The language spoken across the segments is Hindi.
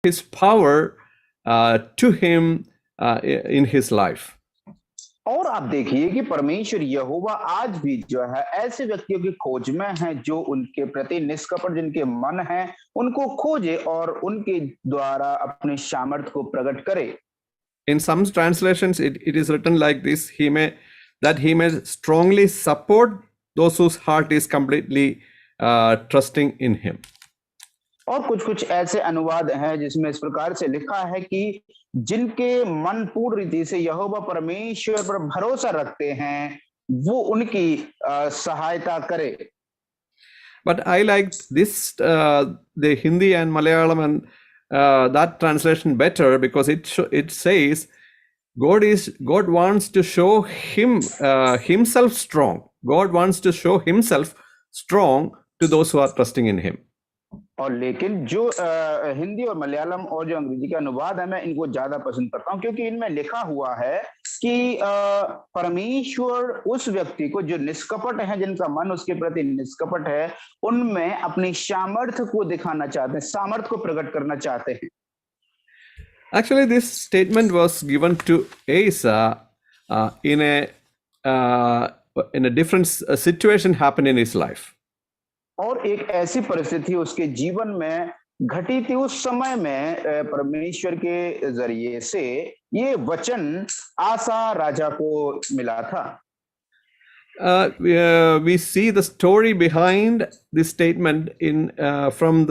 his power to him in his life. और आप देखिए कि परमेश्वर यहोवा आज भी जो है ऐसे व्यक्तियों की खोज में है जो उनके प्रति निष्कपट जिनके मन है उनको खोजे और उनके द्वारा अपने सामर्थ्य को प्रकट करे. In some translations, it is written like this: he may strongly support those whose heart is completely trusting in him. और कुछ ऐसे अनुवाद हैं जिसमें इस प्रकार से लिखा है कि जिनके मन पूर्ण रीति से यहोवा परमेश्वर पर भरोसा रखते हैं वो उनकी सहायता करे. But I like this the Hindi and Malayalam and that translation better, because it says God wants to show himself strong. God wants to show himself strong to those who are trusting in him. और लेकिन जो हिंदी और मलयालम और जो अंग्रेजी का अनुवाद है मैं इनको ज्यादा पसंद करता हूं क्योंकि इनमें लिखा हुआ है कि परमेश्वर उस व्यक्ति को जो निष्कपट है जिनका मन उसके प्रति निष्कपट है उनमें अपनी सामर्थ्य को दिखाना चाहते हैं, सामर्थ्य को प्रकट करना चाहते हैं. Actually, this statement was given to Asa in a different situation happened in his life. और एक ऐसी परिस्थिति उसके जीवन में घटी थी उस समय में परमेश्वर के जरिए से ये वचन आसा राजा को मिला था. We see the story behind this statement in from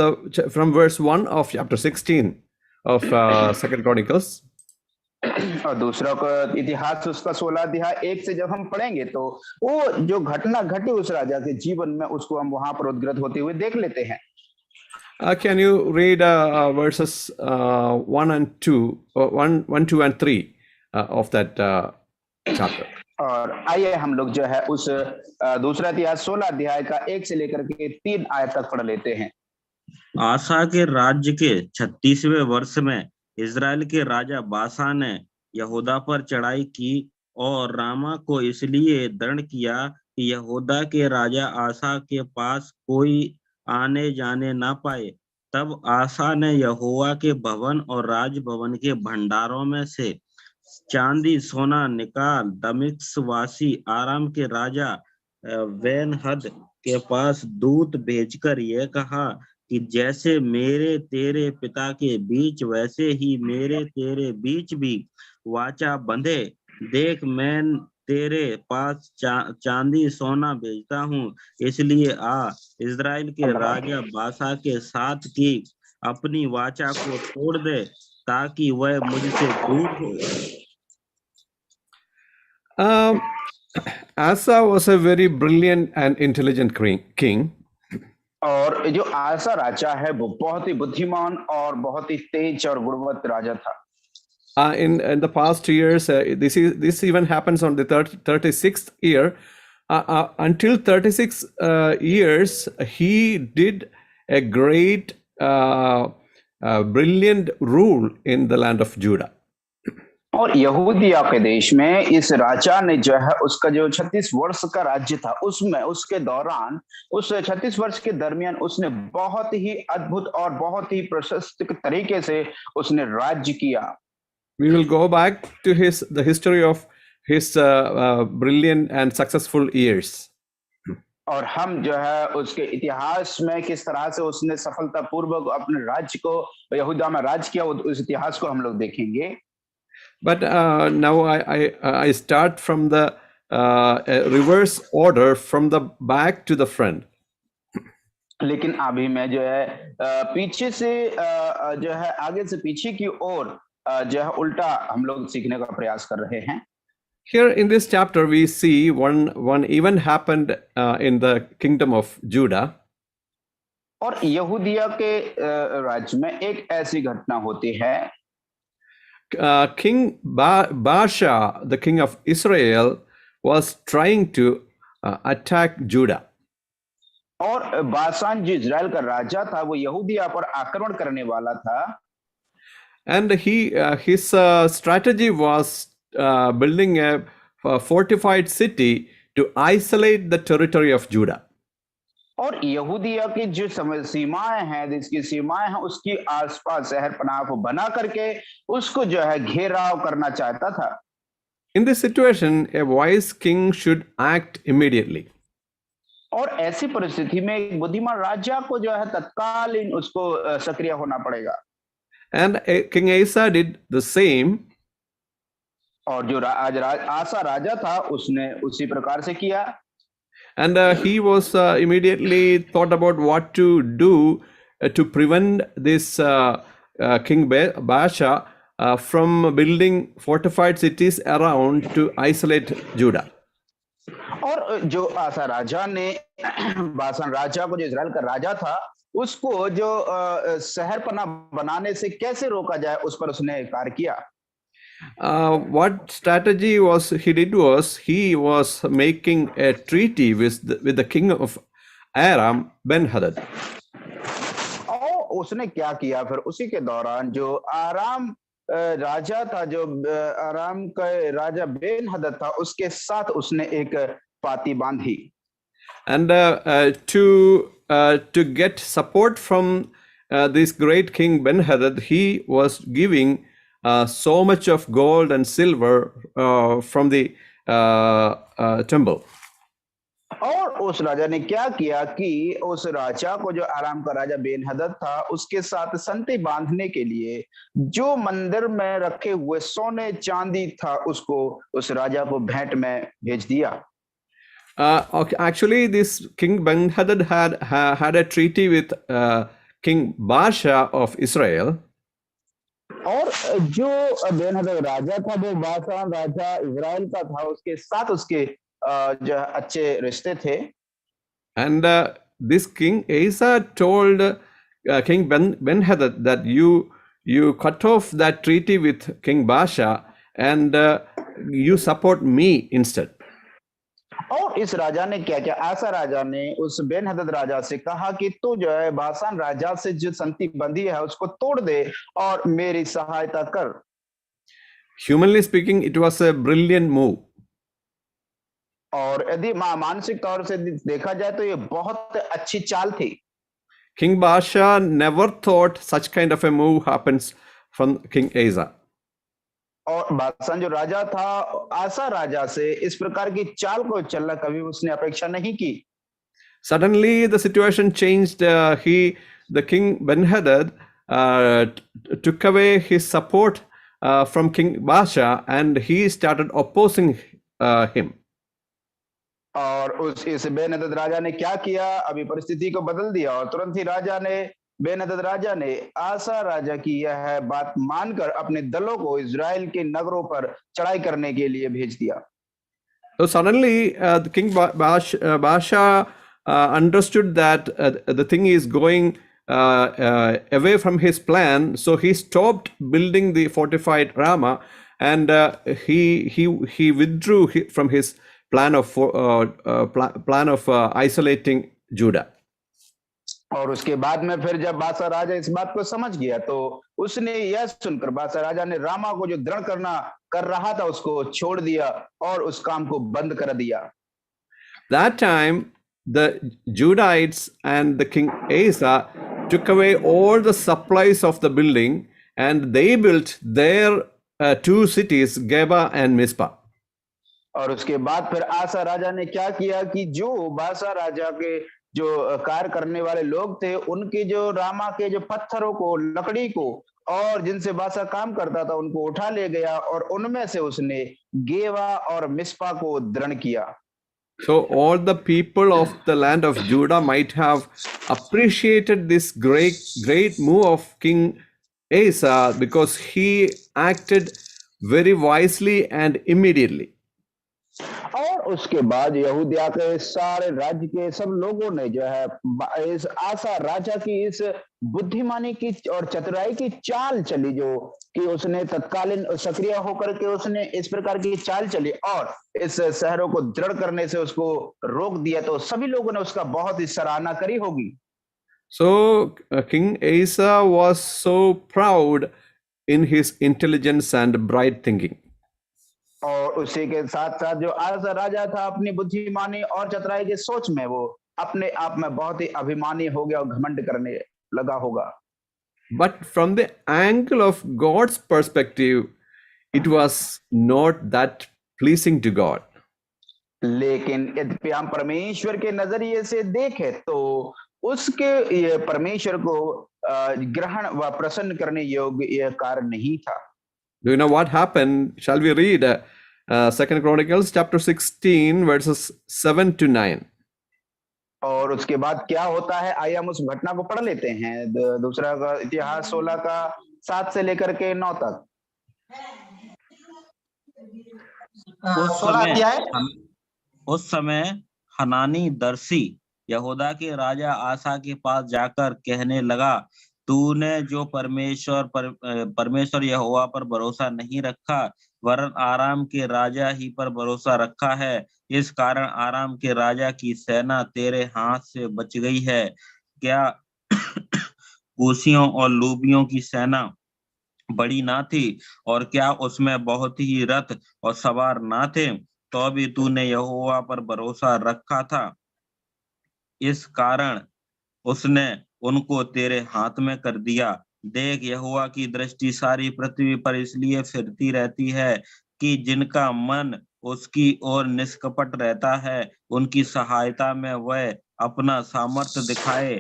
verse 1 of chapter 16 of 2 Chronicles. और दूसरा का इतिहास उसका 16 अध्याय 1 से जब हम पढ़ेंगे तो वो जो घटना घटी उस राजा के जीवन में उसको हम वहां पर उद्घृत होते हुए देख लेते हैं. Can you read verses 1 and 2 and 3 of that chapter? और आइए हम लोग जो है उस दूसरा इतिहास 16 अध्याय का 1 से लेकर के 3 आयत तक पढ़ लेते हैं. आसा के राज्य के 36वें वर्ष में इजराइल के राजा बासा ने यहूदा पर चढ़ाई की और रामा को इसलिए दृढ़ किया कि यहूदा के राजा आसा के पास कोई आने जाने ना पाए. तब आसा ने यहोवा के भवन और राजभवन के भंडारों में से चांदी सोना निकाल दमिश्कवासी आराम के राजा बेन-हदद के पास दूत भेजकर यह कहा कि जैसे मेरे तेरे पिता के बीच वैसे ही मेरे तेरे बीच भी वाचा बंधे. देख मैं तेरे पास चांदी सोना भेजता हूँ, इसलिए आ इजराइल के राजा बासा के साथ की अपनी वाचा को तोड़ दे ताकि वह मुझसे दूर हो. Asa was a very brilliant and intelligent king. और जो आसा राजा है वो बहुत ही बुद्धिमान और बहुत ही तेज और गुणवंत राजा था. In the past years, this even happens on the 36th year. Until 36 years, he did a great, brilliant rule in the land of Judah. और यहूदिया के देश में इस राजा ने जो है उसका जो 36 वर्ष का राज्य था उसमें उसके दौरान उस 36 वर्ष के दरमियान उसने बहुत ही अद्भुत और बहुत ही प्रशस्त तरीके से उसने राज्य किया. We will go back to the history of his brilliant and successful years. और हम जो है उसके इतिहास में किस तरह से उसने सफलतापूर्वक अपने राज्य को यहूदा में राज किया उस इतिहास को हम लोग देखेंगे. But now I start from the reverse order from the back to the front. लेकिन अभी मैं जो है पीछे से जो है आगे से पीछे की ओर जो है उल्टा हम लोग सीखने का प्रयास कर रहे हैं. Here in this chapter we see one event happened in the kingdom of Judah. और यहूदिया के राज्य में एक ऐसी घटना होती है. King Baasha, the king of Israel, was trying to attack Judah. और बासान जो इजराइल का राजा था वो यहूदिया पर आक्रमण करने वाला था. And his strategy was building a fortified city to isolate the territory of Judah. और यहूदिया की जो सीमाएं हैं, जिसकी सीमाएं हैं, उसकी आसपास शहर पनाह को बना करके उसको जो है घेराव करना चाहता था। In this situation, a wise king should act immediately. और ऐसी परिस्थिति में एक बुद्धिमान राजा को जो है तत्कालीन उसको सक्रिय होना पड़ेगा। And King Asa did the same. और जो आसा राजा था उसने उसी प्रकार से किया। And he was immediately thought about what to do to prevent this King Baasha from building fortified cities around to isolate Judah. और जो आसा राजा ने बासान राजा को, जो इजराइल का राजा था, उसको जो शहर पना बनाने से कैसे रोका जाए उस पर उसने कार्य किया। What strategy was he did was he was making a treaty with the king of Aram, Ben-Hadad. और उसने क्या किया फिर उसी के दौरान जो आराम राजा था, जो आराम का राजा बेन हदद था, उसके साथ उसने एक पाती बांधी। And to get support from this great king Ben-Hadad, he was giving so much of gold and silver from the temple. और उस राजा ने क्या किया कि उस राजा को, जो आराम का राजा बेन हदद था, उसके साथ संति बांधने के लिए जो मंदिर में रखे हुए सोने चांदी था उसको उस राजा को भेंट में भेज दिया। Okay, actually, this King Ben-Hadad had a treaty with King Baasha of Israel. और जो बेन हदद राजा था वो बासान राजा इजराइल का था, उसके साथ उसके जो अच्छे रिश्ते थे। And this King Asa told King Ben-Hadad that you cut off that treaty with King Baasha and you support me instead. और इस राजा ने क्या किया, आसा राजा ने उस बेन हदद राजा से कहा कि तू जो है बासान राजा से जो संति बंधी है उसको तोड़ दे और मेरी सहायता कर। Humanly speaking, it was a brilliant move. और यदि मानसिक तौर से देखा जाए तो ये बहुत अच्छी चाल थी। King Baasha never thought such kind of a move happens from King Asa. और बादशाह जो राजा था, आसा राजा से इस प्रकार की चाल को चलना कभी उसने अपेक्षा नहीं की। Suddenly, the situation changed. The king Ben-Hadad took away his support from King Baasha, and he started opposing him. और इस बेन हदद राजा ने क्या किया, अभी परिस्थिति को बदल दिया और तुरंत ही बेन हदद राजा ने आसा राजा की यह बात मानकर अपने दलों को इजराइल के नगरों पर चढ़ाई करने के लिए भेज दिया। So suddenly, the King Baasha understood that the thing is going away from his plan, so he stopped building the fortified Ramah, and he withdrew from his plan of isolating Judah. और उसके बाद में फिर जब बादशाह राजा इस बात को समझ गया तो उसने यह सुनकर बादशाह राजा ने रामा को जो दृढ़ कर रहा था उसको छोड़ दिया और उस काम को बंद कर दिया। That time, the Judahites and the King Asa took away all the supplies of the building, and they built their two cities, Geba and Mizpah. और उसके बाद फिर आसा राजा ने क्या किया कि जो बादशाह राजा के जो कार्य करने वाले लोग थे, उनके जो रामा के जो पत्थरों को, लकड़ी को और जिनसे बादशाह काम करता था उनको उठा ले गया और उनमें से उसने गेवा और मिस्पा को दृढ़ किया। So all the people of the land of Judah might have appreciated this great move of King Asa because he acted very wisely and immediately. और उसके बाद यहूदिया के सारे राज्य के सब लोगों ने जो है इस आसा राजा की इस बुद्धिमानी की और चतुराई की चाल चली, जो कि उसने तत्कालीन सक्रिय होकर के उसने इस प्रकार की चाल चली और इस शहरों को दृढ़ करने से उसको रोक दिया, तो सभी लोगों ने उसका बहुत ही सराहना करी होगी। So King Asa was so proud in his intelligence and bright thinking. और उसी के साथ साथ जो आसा राजा था अपनी बुद्धिमानी और चतुराई के सोच में वो अपने आप में बहुत ही अभिमानी हो गया और घमंड करने लगा होगा। But from the angle of God's perspective, it was not that pleasing to God. लेकिन यद्यपि हम परमेश्वर के नजरिए से देखें तो उसके ये परमेश्वर को ग्रहण व प्रसन्न करने योग्य यह कार्य नहीं था। Do you know what happened? Shall we read 2 Chronicles chapter 16 verses 7 to 9? और उसके बाद क्या होता है, आइए हम उस घटना को पढ़ लेते हैं। दूसरा का इतिहास 16 का 7 से लेकर के 9 तक। उस समय हनानी दर्शी यहूदा के राजा आसा के पास जाकर कहने लगा, तूने जो परमेश्वर यहोवा पर भरोसा नहीं रखा वरन आराम के राजा ही पर भरोसा रखा है, इस कारण आराम के राजा की सेना तेरे हाथ से बच गई है। क्या कूशियों और लूबियों की सेना बड़ी ना थी, और क्या उसमें बहुत ही रथ और सवार ना थे? तो भी तूने यहोवा पर भरोसा रखा था, इस कारण उसने उनको तेरे हाथ में कर दिया। देख, यहोवा की दृष्टि सारी पृथ्वी पर इसलिए फिरती रहती है कि जिनका मन उसकी ओर निष्कपट रहता है, उनकी सहायता में वह अपना सामर्थ्य दिखाए।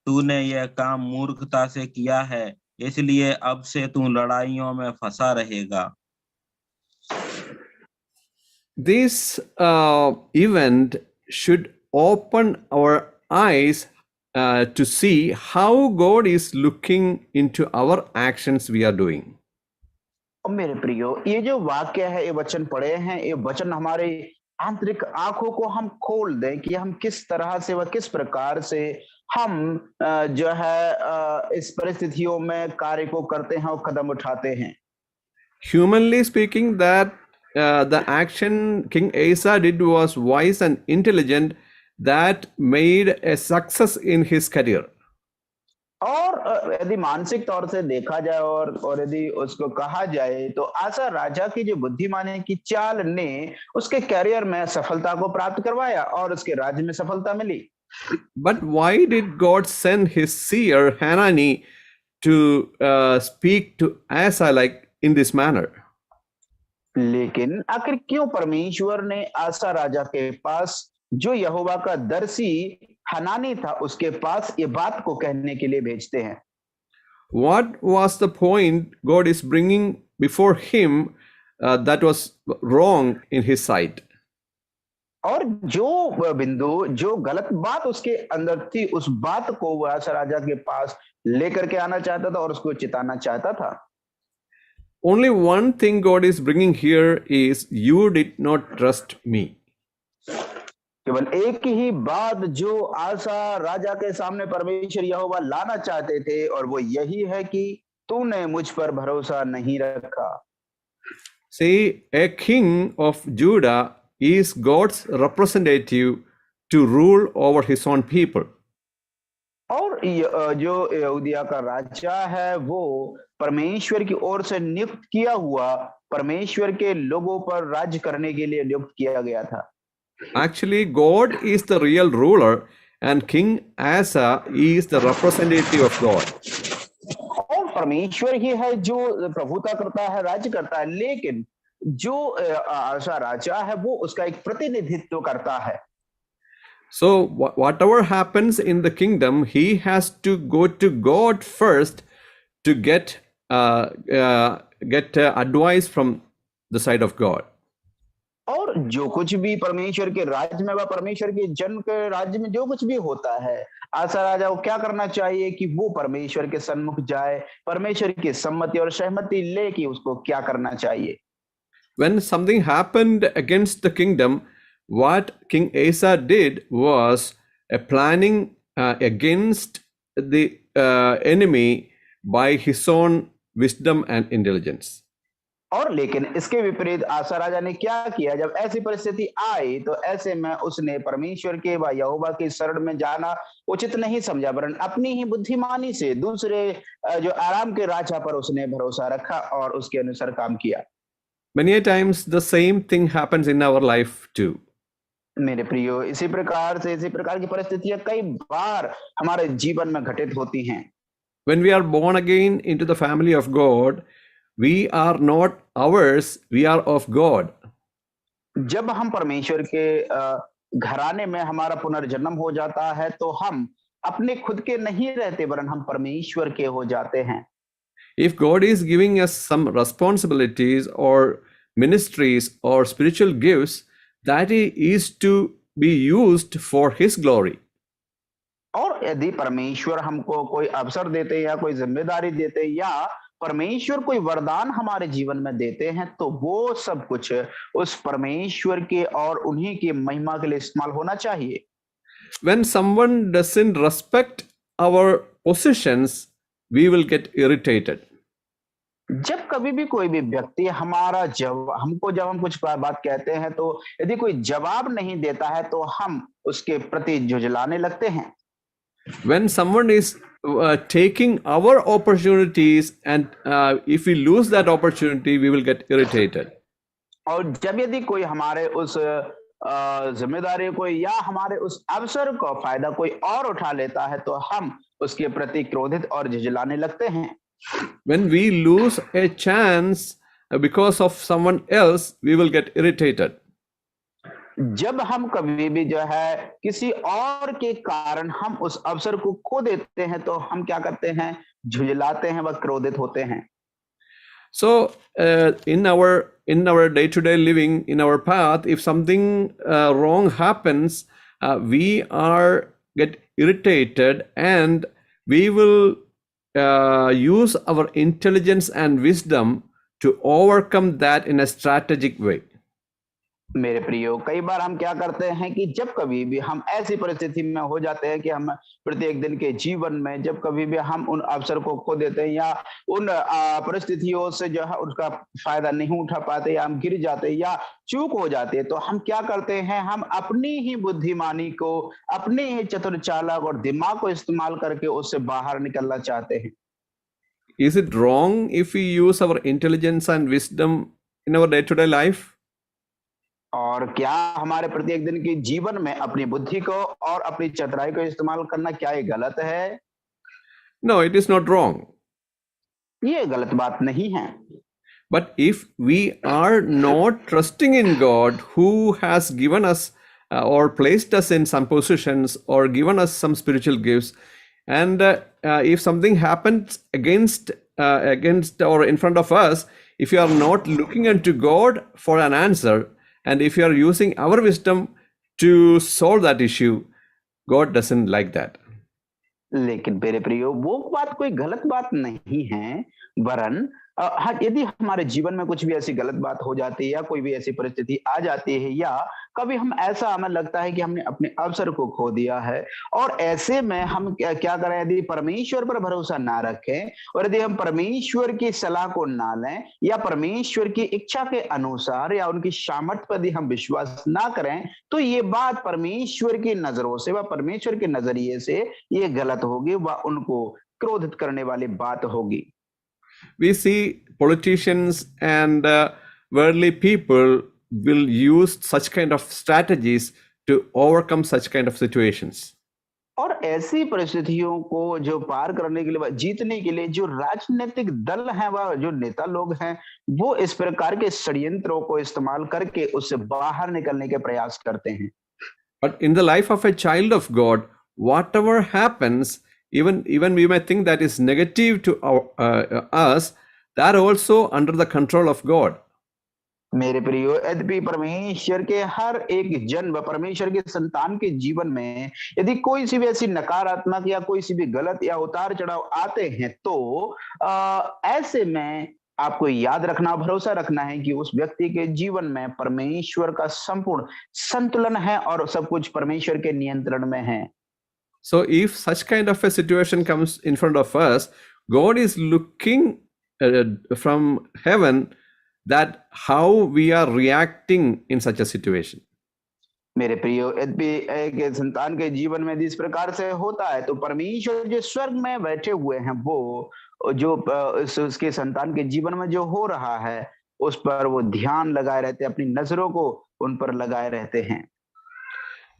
तूने यह काम मूर्खता से किया है, इसलिए अब से तू लड़ाइयों में फंसा रहेगा। This event should open our eyes to see how God is looking into our actions we are doing. और मेरे प्रियो, ये जो वाक्य है, ये वचन पढ़े हैं, ये वचन हमारे आंतरिक आंखों को हम खोल दें कि हम किस तरह से व किस प्रकार से हम जो है इस परिस्थितियों में कार्य को करते हैं और कदम उठाते हैं। Humanly speaking, that the action King Asa did was wise and intelligent, that made a success in his career. और यदि मानसिक तौर से देखा जाए और यदि उसको कहा जाए तो आसा राजा की जो बुद्धिमानी की चाल ने उसके करियर में सफलता को प्राप्त करवाया और उसके राज्य में सफलता मिली। But why did God send his seer Hanani to speak to Asa like in this manner? लेकिन आखिर क्यों परमेश्वर ने आसा राजा के पास जो यहोवा का दर्शी हनानी था उसके पास ये बात को कहने के लिए भेजते हैं? What was the point God is bringing before him that was wrong in his sight? और जो बिंदु, जो गलत बात उसके अंदर थी, उस बात को वह आसा राजा के पास लेकर के आना चाहता था और उसको चिताना चाहता था। Only one thing God is bringing here is, you did not trust me. केवल एक ही बात जो आसा राजा के सामने परमेश्वर यहोवा लाना चाहते थे और वो यही है कि तूने मुझ पर भरोसा नहीं रखा। See, a king of Judah is God's representative to rule over his own people. और जो यहूदिया का राजा है वो परमेश्वर की ओर से नियुक्त किया हुआ परमेश्वर के लोगों पर राज्य करने के लिए नियुक्त किया गया था। Actually, God is the real ruler and King Asa is the representative of God. और परमेश्वर ही है जो प्रभुता करता है, राज्य करता है, लेकिन जो आसा राजा है वो उसका एक प्रतिनिधित्व करता है। So whatever happens in the kingdom, he has to go to God first to get advice from the side of God. और जो कुछ भी परमेश्वर के राज्य में व परमेश्वर के जन के राज्य में जो कुछ भी होता है, आसा राजा को क्या करना चाहिए कि वो परमेश्वर के सन्मुख जाए, परमेश्वर की सम्मति और सहमति ले कि उसको क्या करना चाहिए। When something happened against the kingdom, what King Asa did was a planning against the enemy by his own wisdom and intelligence. और लेकिन इसके विपरीत आसा राजा ने क्या किया, जब ऐसी परिस्थिति आई तो ऐसे में उसने परमेश्वर के व यहोवा के शरण में जाना उचित नहीं समझा, वरन अपनी ही बुद्धिमानी से दूसरे जो आराम के राजा पर उसने भरोसा रखा और उसके अनुसार काम किया। Many a times the same thing happens in our life too. मेरे प्रियो, इसी प्रकार की परिस्थितियां कई बार हमारे जीवन में घटित होती हैं। When we are born again into the family of God, we are not ours, we are of God. जब हम परमेश्वर के घराने में हमारा पुनर्जन्म हो जाता है तो हम अपने खुद के नहीं रहते वरन हम परमेश्वर के हो जाते हैं। If God is giving us some responsibilities or ministries or spiritual gifts, that is to be used for His glory. और यदि परमेश्वर हमको कोई अवसर देते या कोई जिम्मेदारी देते या परमेश्वर कोई वरदान हमारे जीवन में देते हैं तो वो सब कुछ उस परमेश्वर के और उन्हीं की महिमा के लिए इस्तेमाल होना चाहिए। When someone doesn't respect our positions, we will get irritated. जब कभी भी कोई भी व्यक्ति हमारा हमको जब हम कुछ बात कहते हैं तो यदि कोई जवाब नहीं देता है तो हम उसके प्रति झुंझलाने लगते हैं। When someone is taking our opportunities and if we lose that opportunity, we will get irritated. और जब यदि कोई हमारे उस जिम्मेदारी को या हमारे उस अवसर का फायदा कोई और उठा लेता है तो हम उसके प्रति क्रोधित और झिझलाने लगते हैं। When we lose a chance because of someone else, we will get irritated. जब हम कभी भी जो है किसी और के कारण हम उस अवसर को खो देते हैं तो हम क्या करते हैं, झुंझलाते हैं व क्रोधित होते हैं। So in our day-to-day living, in our path, if something wrong happens, we get irritated and we will use our intelligence and wisdom to overcome that in a strategic way. मेरे प्रियो, कई बार हम क्या करते हैं कि जब कभी भी हम ऐसी परिस्थिति में हो जाते हैं कि हम प्रत्येक दिन के जीवन में जब कभी भी हम उन अवसर को खो देते हैं या उन परिस्थितियों से जो है उसका फायदा नहीं उठा पाते या हम गिर जाते या चूक हो जाते हैं तो हम क्या करते हैं, हम अपनी ही बुद्धिमानी को, अपने ही चतुर चालाक और दिमाग को इस्तेमाल करके उससे बाहर निकलना चाहते हैं। Is it wrong if we use our intelligence and wisdom in our day-to-day life? और क्या हमारे प्रत्येक दिन के जीवन में अपनी बुद्धि को और अपनी चतुराई को इस्तेमाल करना क्या ये गलत है? No, it is not wrong. ये गलत बात नहीं है। But if we are not trusting in God who has given us or placed us in some positions or given us some spiritual gifts, and if something happens against or in front of us, if you are not looking unto God for an answer, and if you are using our wisdom to solve that issue, God doesn't like that. लेकिन मेरे प्रियो, वो बात कोई गलत बात नहीं है, वरन यदि हमारे जीवन में कुछ भी ऐसी गलत बात हो जाती है या कोई भी ऐसी परिस्थिति आ जाती है या कभी हमें लगता है कि हमने अपने अवसर को खो दिया है और ऐसे में हम क्या करें, यदि परमेश्वर पर भरोसा ना रखें और यदि हम परमेश्वर की सलाह को ना लें या परमेश्वर की इच्छा के अनुसार या उनकी सामर्थ्य पर यदि हम विश्वास ना करें तो ये बात परमेश्वर की नजरों से व परमेश्वर के नजरिए से ये गलत होगी व उनको क्रोधित करने वाली बात होगी। We see politicians and worldly people will use such kind of strategies to overcome such kind of situations. और ऐसी परिस्थितियों को जो पार करने के लिए, जीतने के लिए जो राजनीतिक दल हैं व जो नेता लोग हैं वो इस प्रकार के षड्यंत्रों को इस्तेमाल करके उससे बाहर निकलने के प्रयास करते हैं। But in the life of a child of God, whatever happens, even we may think that is negative to us, that also under the control of God. मेरे प्रियो, यद्यपि परमेश्वर के हर एक जन व परमेश्वर के संतान के जीवन में यदि कोई सी भी ऐसी नकारात्मक या कोई सी भी गलत या उतार चढ़ाव आते हैं तो ऐसे में आपको याद रखना, भरोसा रखना है कि उस व्यक्ति के जीवन में परमेश्वर का संपूर्ण संतुलन है और सब कुछ परमेश्वर के नियंत्रण में है। So if such kind of a situation comes in front of us, God is looking from heaven that how we are reacting in such a situation. मेरे प्रियो, यदि एक संतान के जीवन में इस प्रकार से होता है तो परमेश्वर जो स्वर्ग में बैठे हुए हैं वो जो उसके संतान के जीवन में जो हो रहा है उस पर वो ध्यान लगाए रहते हैं, अपनी नजरों को उन पर लगाए रहते हैं।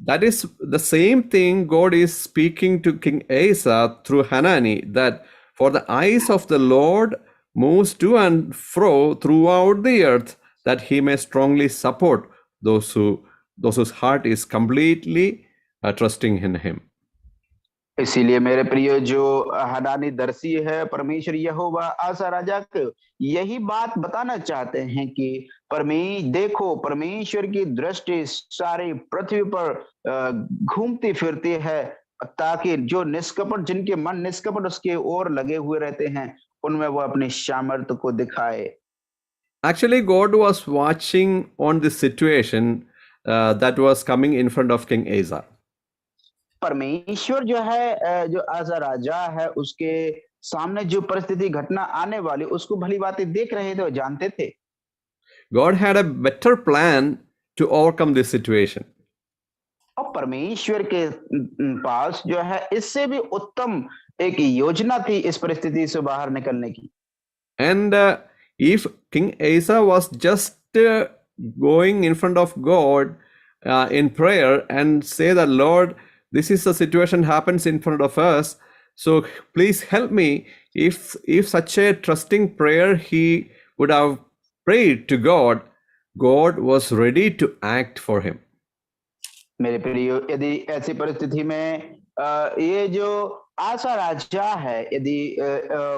That is the same thing God is speaking to King Asa through Hanani, that for the eyes of the Lord moves to and fro throughout the earth, that he may strongly support those whose heart is completely trusting in him. इसीलिए मेरे प्रिय जो हनानी दर्शी है परमेश्वर यहोवा आसा राजा को यही बात बताना चाहते हैं कि देखो परमेश्वर की दृष्टि सारी पृथ्वी पर घूमती फिरती है ताकि जो निष्कपट जिनके मन निष्कपट उसके ओर लगे हुए रहते हैं उनमें वो अपनी सामर्थ्य को दिखाए. Actually, God was watching on this situation that was coming in front of King Asa. परमेश्वर जो है जो आजा राजा है उसके सामने जो परिस्थिति घटना आने वाली उसको भली बातें देख रहे थे और जानते थे. God had a better plan to overcome this situation. और परमेश्वर के पास जो है इससे भी उत्तम एक योजना थी इस परिस्थिति से बाहर निकलने की. And if King Asa was just going in front of God in prayer and say that, Lord, this is the situation happens in front of us, so please help me. If such a trusting prayer he would have prayed to God, God was ready to act for him. मेरे प्रियो यदि ऐसी परिस्थिति में ये जो आसा राजा है यदि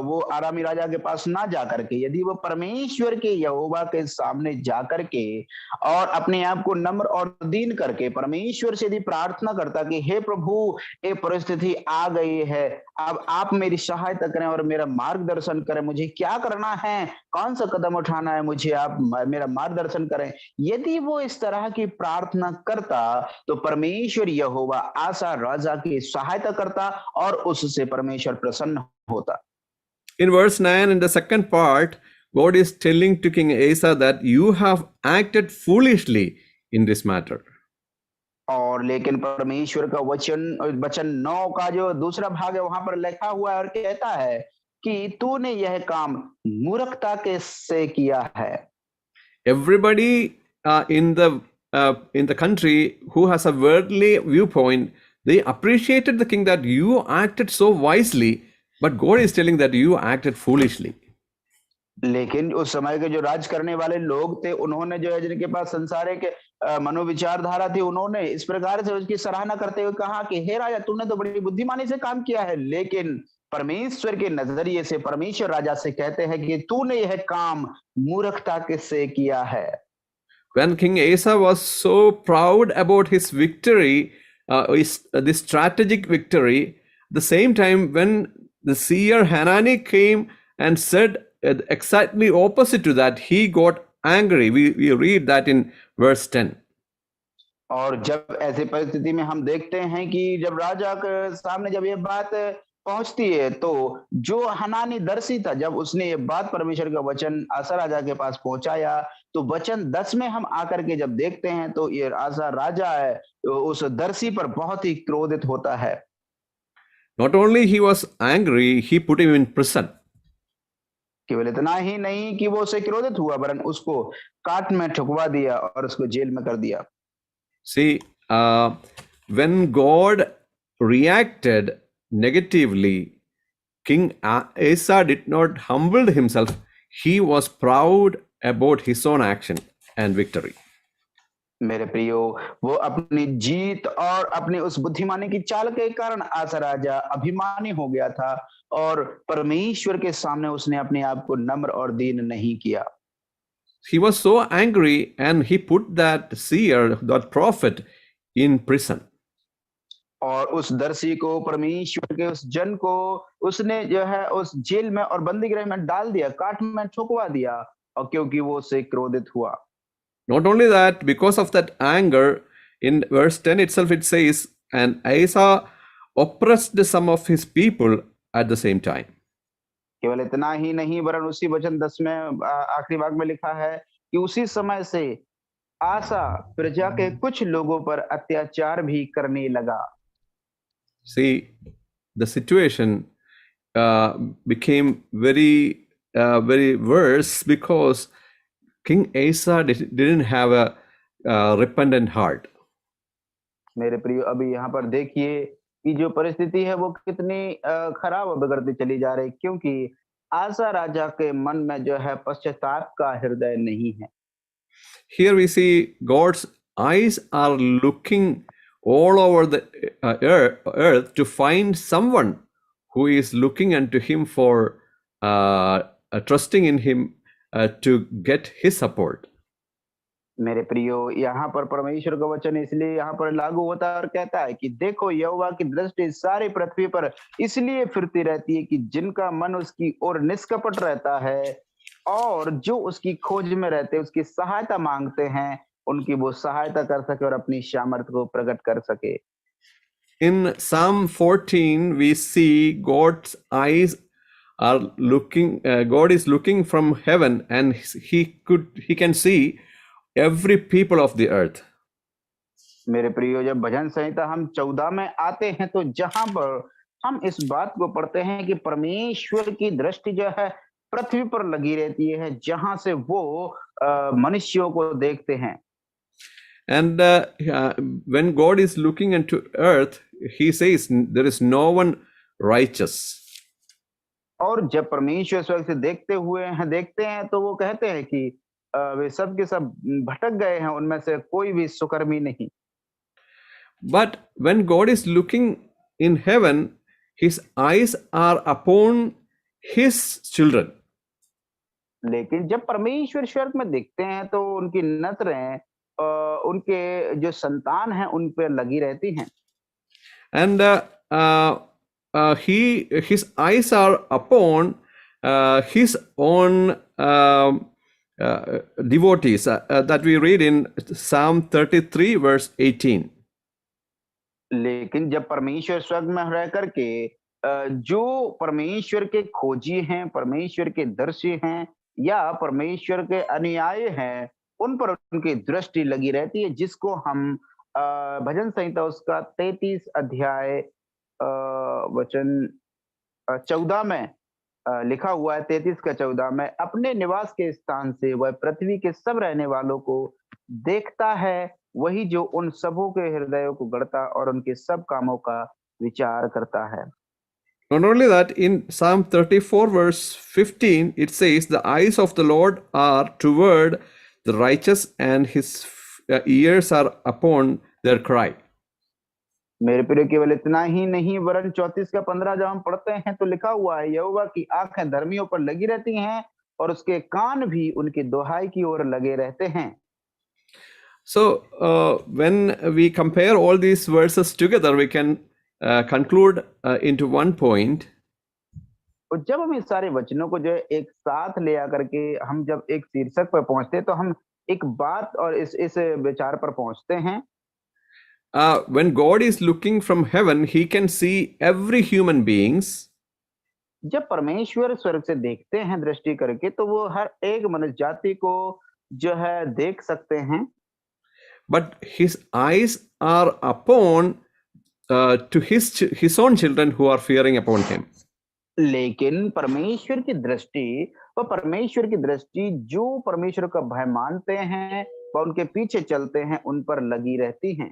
वो आरामी राजा के पास ना जाकर के यदि वो परमेश्वर के यहोवा के सामने जाकर के और अपने आप को नम्र और दीन करके परमेश्वर से यदि प्रार्थना करता कि हे प्रभु ये परिस्थिति आ गई है अब आप मेरी सहायता करें और मेरा मार्गदर्शन करें मुझे क्या करना है कौन सा कदम उठाना है मुझे आप मेरा मार्गदर्शन करें यदि वो इस तरह की प्रार्थना करता तो परमेश्वर यहोवा आसा राजा की सहायता करता और उससे परमेश्वर प्रसन्न होता. In verse 9, in the second part, God is telling to King Asa that you have acted foolishly in this matter. और लेकिन परमेश्वर का वचन 9 का जो दूसरा भाग है वहां पर लिखा हुआ है और कहता है कि तूने यह काम मूर्खता के से किया है. Everybody in the country who has a worldly viewpoint, they appreciated the king that you acted so wisely, but God is telling that you acted foolishly. लेकिन उस समय के जो राज करने वाले लोग थे उन्होंने जो है जिनके पास संसारिक मनोविचारधारा थी उन्होंने इस प्रकार से उसकी सराहना करते हुए कहा कि हे राजा तुमने तो बड़ी बुद्धिमानी से काम किया है लेकिन परमेश्वर के नजरिए से परमेश्वर राजा से कहते हैं कि तूने यह काम मूर्खता के से किया है. When King Asa was so proud about his victory, this strategic victory, the same time when the seer Hanani came and said exactly opposite to that, he got angry. We read that in verse 10. और जब ऐसी परिस्थिति में हम देखते हैं कि जब राजा के सामने जब ये बात पहुंचती है तो जो हनानी दर्शी था जब उसने ये बात परमेश्वर का वचन आसा राजा के पास पहुंचाया तो वचन 10 में हम आकर के जब देखते हैं तो ये आसा राजा है तो उस दर्शी पर बहुत ही क्रोधित होता है. Not only he was angry, he put him in prison. केवल इतना ही नहीं कि वो उसे क्रोधित हुआ वरन उसको काट में ठुकवा दिया और उसको जेल में कर दिया. See, when God reacted negatively, King Asa did not humble himself. He was proud about his own action and victory. मेरे प्रियो वो अपनी जीत और अपनी उस बुद्धिमानी की चाल के कारण आसा राजा अभिमानी हो गया था और परमेश्वर के सामने उसने अपने आप को नम्र और दीन नहीं किया. He was so angry and he put that seer, that prophet, in prison. और उस दर्शी को परमेश्वर के उस जन को उसने जो है उस जेल में और बंदीगृह में डाल दिया काट में ठुकवा दिया और क्योंकि वो उससे क्रोधित हुआ. Not only that, because of that anger, in verse 10 itself it says, and Asa oppressed some of his people at the same time. केवल इतना ही नहीं वरन उसी वचन 10 में आखिरी भाग में लिखा है कि उसी समय से आसा प्रजा के कुछ लोगों पर अत्याचार भी करने लगा. See, the situation became very worse because King Asa didn't have a repentant heart. मेरे प्रियो, अभी यहाँ पर देखिए कि जो परिस्थिति है वो कितनी खराब और बिगड़ती चली जा रही, क्योंकि आशा राजा के मन में जो है पश्चाताप का हृदय नहीं है। Here we see God's eyes are looking all over the earth to find someone who is looking unto Him for trusting in Him to get His support. मेरे प्रियो, यहाँ पर परमेश्वर का वचन इसलिए यहाँ पर लागू होता है और कहता है कि देखो, यहोवा की दृष्टि सारी पृथ्वी पर इसलिए फिरती रहती है कि जिनका मन उसकी ओर निष्कपट रहता है और जो उसकी खोज में रहते हैं, उसकी सहायता मांगते हैं, उनकी वो सहायता कर सके और अपनी सामर्थ्य को प्रकट कर सके। In Psalm 14, we see God's eyes are looking. God is looking from heaven, and He can see every people of the earth. मेरे प्रियो, जब भजन संहिता हम 14 में आते हैं तो जहां पर हम इस बात को पढ़ते हैं कि परमेश्वर की दृष्टि जो है पृथ्वी पर लगी रहती है, जहां से वो मनुष्यों को देखते हैं। And when God is looking into earth, He says there is no one righteous. और जब परमेश्वर स्वर्ग से देखते हैं तो वो कहते हैं कि वे सब के सब भटक गए हैं, उनमें से कोई भी सुकर्मी नहीं। But when God is looking in heaven, His eyes are upon His children. लेकिन जब परमेश्वर स्वर्ग में देखते हैं तो उनकी नजरें उनके जो संतान हैं उन पर लगी रहती हैं। And His eyes are upon His own devotees that we read in Psalm 33 verse 18. लेकिन जब परमेश्वर स्वर्ग में रह करके जो परमेश्वर के खोजी हैं, परमेश्वर के दर्शी हैं या परमेश्वर के अनुयायी हैं, उन पर उनकी दृष्टि लगी रहती है, जिसको हम भजन संहिता उसका 33 अध्याय वचन 14 में लिखा हुआ है। 33 का 14 में अपने निवास के स्थान से वह पृथ्वी के सब रहने वालों को देखता है, वही जो उन सबों के हृदयों को गढ़ता और उनके सब कामों का विचार करता है। Not only that, in Psalm 34 verse 15, it says, the eyes of the Lord are toward the righteous and His ears are upon their cry. मेरे प्रिय, केवल इतना ही नहीं, वरन 34 का 15 जब हम पढ़ते हैं तो लिखा हुआ है, यहोवा की आंखें धर्मियों पर लगी रहती हैं और उसके कान भी उनकी दुहाई की ओर लगे रहते हैं। So when we compare all these verses together, we can conclude into one point. और जब हम इस सारे वचनों को जो है एक साथ ले आकर के हम जब एक शीर्षक पर पहुंचते हैं तो हम एक बात और इस विचार पर पहुंचते हैं। When God is looking from heaven, He can see every human beings. जब परमेश्वर स्वर्ग से देखते हैं दृष्टि करके तो वो हर एक मनुष्य जाति को जो है देख सकते हैं। But His eyes are upon to His own children who are fearing upon Him. लेकिन परमेश्वर की दृष्टि जो परमेश्वर का भय मानते हैं व उनके पीछे चलते हैं, उन पर लगी रहती हैं।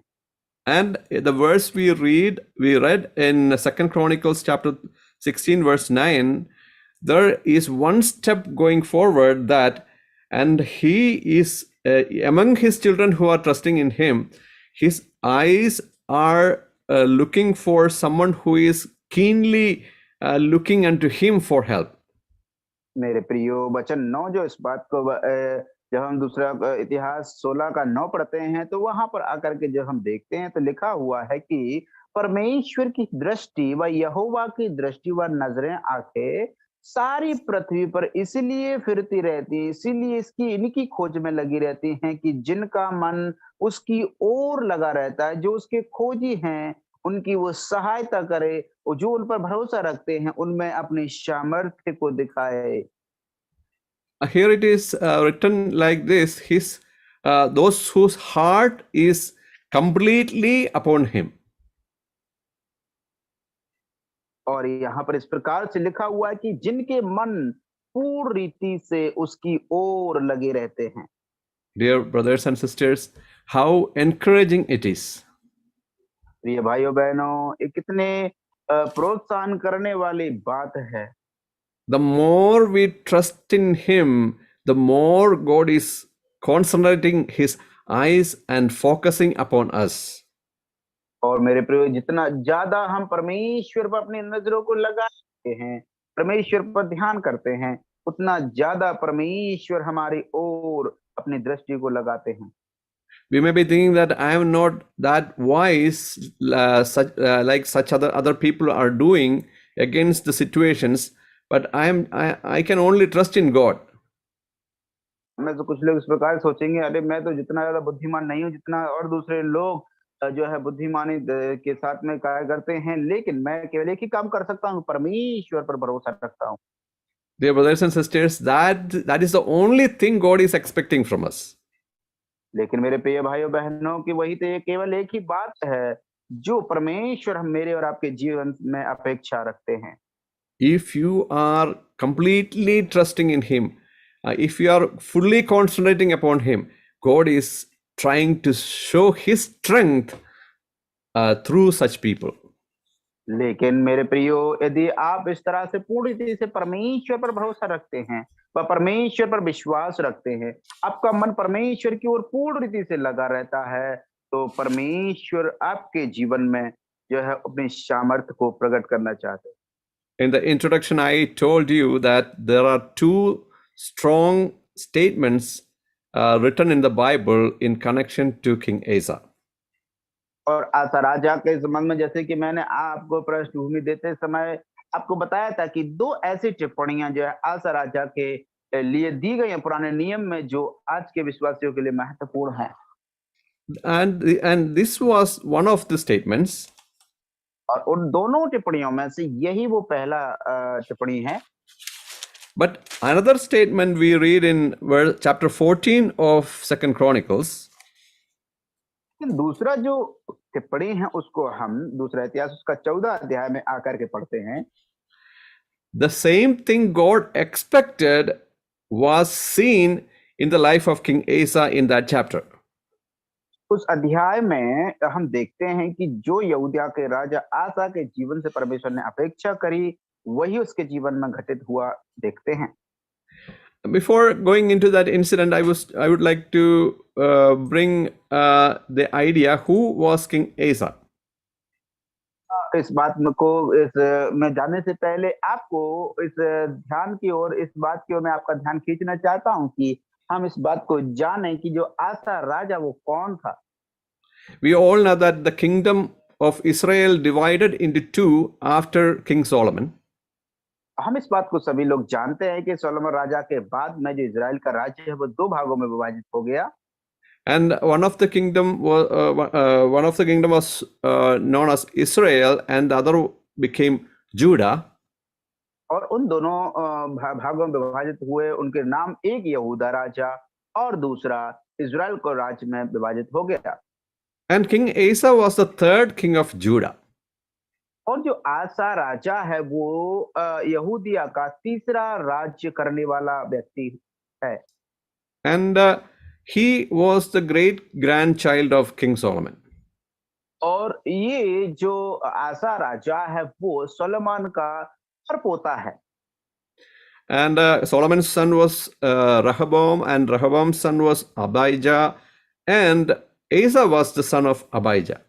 And the verse we read in 2 Chronicles chapter 16 verse 9, there is one step going forward that, and He is among His children who are trusting in Him, His eyes are looking for someone who is keenly looking unto Him for help. मेरे प्रियो, वचन 9 जो इस बात को जब हम दूसरा इतिहास 16 का 9 पढ़ते हैं तो वहां पर आकर के जब हम देखते हैं तो लिखा हुआ है कि परमेश्वर की दृष्टि व यहोवा की दृष्टि व नजरें, आंखें सारी पृथ्वी पर इसलिए फिरती रहती है, इसीलिए इसकी इनकी खोज में लगी रहती हैं कि जिनका मन उसकी ओर लगा रहता है, जो उसके खोजी हैं, उनकी वो सहायता करे और जो उन पर भरोसा रखते हैं उनमें अपनी सामर्थ्य को दिखाए। Here it is written like this: those whose heart is completely upon Him. और यहाँ पर इस प्रकार से लिखा हुआ है कि जिनके मन पूर्ण रीति से उसकी ओर लगे रहते हैं। Dear brothers and sisters, how encouraging it is. प्रिय भाइयों बहनों, ये कितने प्रोत्साहन करने वाली बात है। The more we trust in Him, the more God is concentrating His eyes and focusing upon us. और मेरे प्रिय, जितना ज्यादा हम परमेश्वर पर अपनी नजरों को लगाते हैं, परमेश्वर पर ध्यान करते हैं, उतना ज्यादा परमेश्वर हमारी ओर अपनी दृष्टि को लगाते हैं। We may be thinking that I am not that wise, like such other people are doing against the situations, but I can only trust in God. मैं तो कुछ लोग इस प्रकार सोचेंगे, अरे मैं तो जितना ज्यादा बुद्धिमान नहीं हूँ जितना और दूसरे लोग जो है बुद्धिमानी के साथ में कार्य करते हैं, लेकिन मैं केवल एक ही काम कर सकता हूँ, परमेश्वर पर भरोसा रखता हूँ। Dear brothers and sisters, that is the only thing God is expecting from us. लेकिन मेरे प्रिय भाइयों बहनों की वही तो ये केवल एक ही बात है जो परमेश्वर हम मेरे और आपके जीवन में अपेक्षा रखते हैं। If you are completely trusting in Him, if you are fully concentrating upon Him, God is trying to show His strength through such people. लेकिन मेरे प्रियो, यदि आप इस तरह से पूरी रीति से परमेश्वर पर भरोसा रखते हैं व परमेश्वर पर विश्वास रखते हैं, आपका मन परमेश्वर की ओर पूर्ण रीति से लगा रहता है, तो परमेश्वर आपके जीवन में जो है अपनी सामर्थ्य को प्रकट करना चाहते हैं। In the introduction, I told you that there are two strong statements written in the Bible in connection to King Asa. और आसा राजा के संबंध में जैसे कि मैंने आपको पृष्ठभूमि देते समय आपको बताया था कि दो ऐसी टिप्पणियां जो है आसा राजा के लिए दी गई हैं पुराने नियम में, जो आज के विश्वासियों के लिए महत्वपूर्ण है। And this was one of the statements. और उन दोनों टिप्पणियों में से यही वो पहला टिप्पणी है। But another statement we read in chapter 14 of 2 Chronicles. दूसरा जो टिप्पणी है उसको हम दूसरा इतिहास उसका 14 अध्याय में आकर के पढ़ते हैं। The same thing God expected was seen in the life of King Asa in that chapter. उस अध्याय में हम देखते हैं कि जो यहूदिया के राजा आसा के जीवन से परमेश्वर ने अपेक्षा करी, वही उसके जीवन में घटित हुआ देखते हैं। Before going into that incident, I would like to bring the idea who was King Asa. इस बात में जाने से पहले आपको इस ध्यान की ओर, इस बात की ओर मैं आपका ध्यान खींचना चाहता हूं कि हम इस बात को जानें कि जो आसा राजा वो कौन था। We all know that the kingdom of Israel divided into two after King Solomon. हम इस बात को सभी लोग जानते हैं कि सोलोमन राजा के बाद में जो इजराइल का राज्य है वो दो भागों में विभाजित हो गया। And one of the kingdom was known as Israel, and the other became Judah. और उन दोनों भागों में विभाजित हुए, उनके नाम एक यहूदा राजा और दूसरा इजराइल को राज्य में विभाजित हो गया। And King Asa was the third king of Judah. और जो आसा राजा है वो यहूदिया का तीसरा राज्य करने वाला व्यक्ति है। And he was the great grandchild of King Solomon. और ये जो आसा राजा है वो सोलोमन का परपोता है। And Solomon's son was Rehoboam, and Rehoboam's son was Abijah, and Asa was the son of Abijah.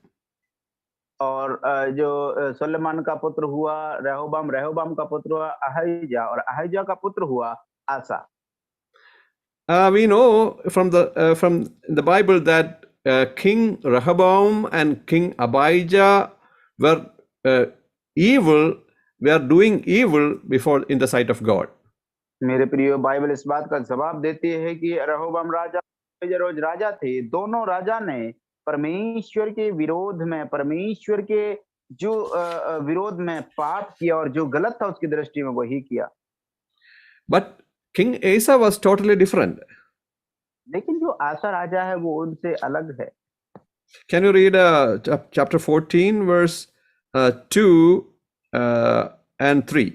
और जो सोलोमन का पुत्र हुआ रेहोबाम, रेहोबाम का पुत्र हुआ अहिजा, और अहिजा का पुत्र हुआ आसा। We know from the Bible that King Rehoboam and King Abijah were doing evil before in the sight of God. मेरे प्रियो, बाइबल इस बात का जवाब देती है कि रेहोबाम राजा रोज राजा थे, दोनों राजा ने परमेश्वर के विरोध में, परमेश्वर के जो विरोध में पाप किया और जो गलत था उसकी दृष्टि में वही किया। But King Asa was totally different. लेकिन जो आसा राजा है वो उनसे अलग है। Can you read chapter 14 verse 2 and 3?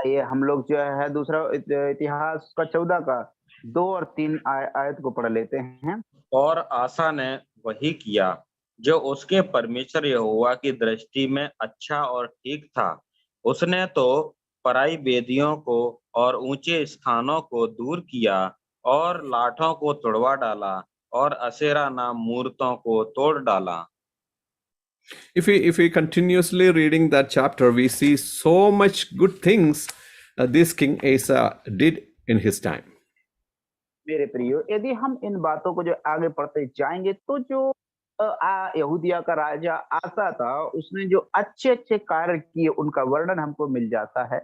ये हम लोग जो है दूसरा इतिहास का 14 का 2 और 3 आयत को पढ़ लेते हैं। और आसा ने वही किया जो उसके परमेश्वर यहोवा की दृष्टि में अच्छा और ठीक था। उसने तो पराई वेदियों को और ऊंचे स्थानों को दूर किया और लाठों को तुड़वा डाला और असेरा नाम मूर्तों को तोड़ डाला। If we continuously reading that chapter, we see so much good things this King Asa did in his time. मेरे प्रियो, यदि हम इन बातों को जो आगे पढ़ते जाएंगे तो जो यहूदिया का राजा आसा था, उसने जो अच्छे अच्छे कार्य किए उनका वर्णन हमको मिल जाता है।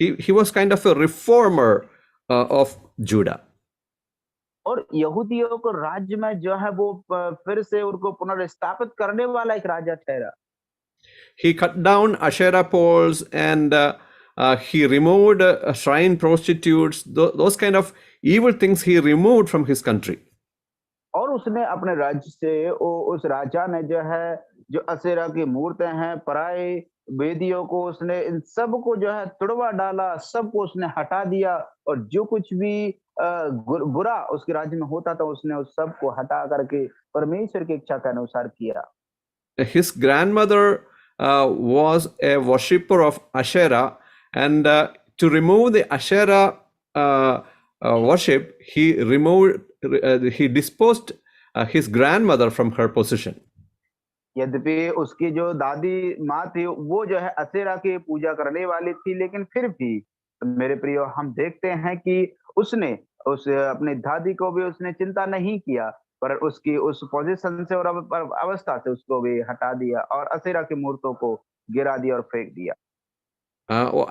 He was kind of a reformer of Judah. और यहूदियों को राज्य में जो है वो फिर से उनको पुनर्स्थापित करने वाला एक राजा ठहरा। He cut down Asherah poles and he removed shrine prostitutes, those kind of evil things he removed from his country. और उसने अपने राज्य से उस राजा ने जो है जो असेरा की मूर्तें हैं, पराए वेदियों को, उसने इन सब को जो है तुड़वा डाला, सबको उसने हटा दिया। और जो कुछ भी बुरा उसके राज्य में होता था, उसने उस सब को हटा करके परमेश्वर की इच्छा के अनुसार किया। His grandmother was a worshipper of Asherah, and to remove the Asherah worship, he disposed his grandmother from her position. यद्यपि उसकी जो दादी माँ थी वो जो है असेरा की पूजा करने वाली थी, लेकिन फिर भी मेरे प्रियो हम देखते हैं कि उसने उस अपनी दादी को भी उसने चिंता नहीं किया, पर उसकी उस पोजीशन से और अवस्था से उसको भी हटा दिया और असेरा की मूर्तों को गिरा दिया और फेंक दिया।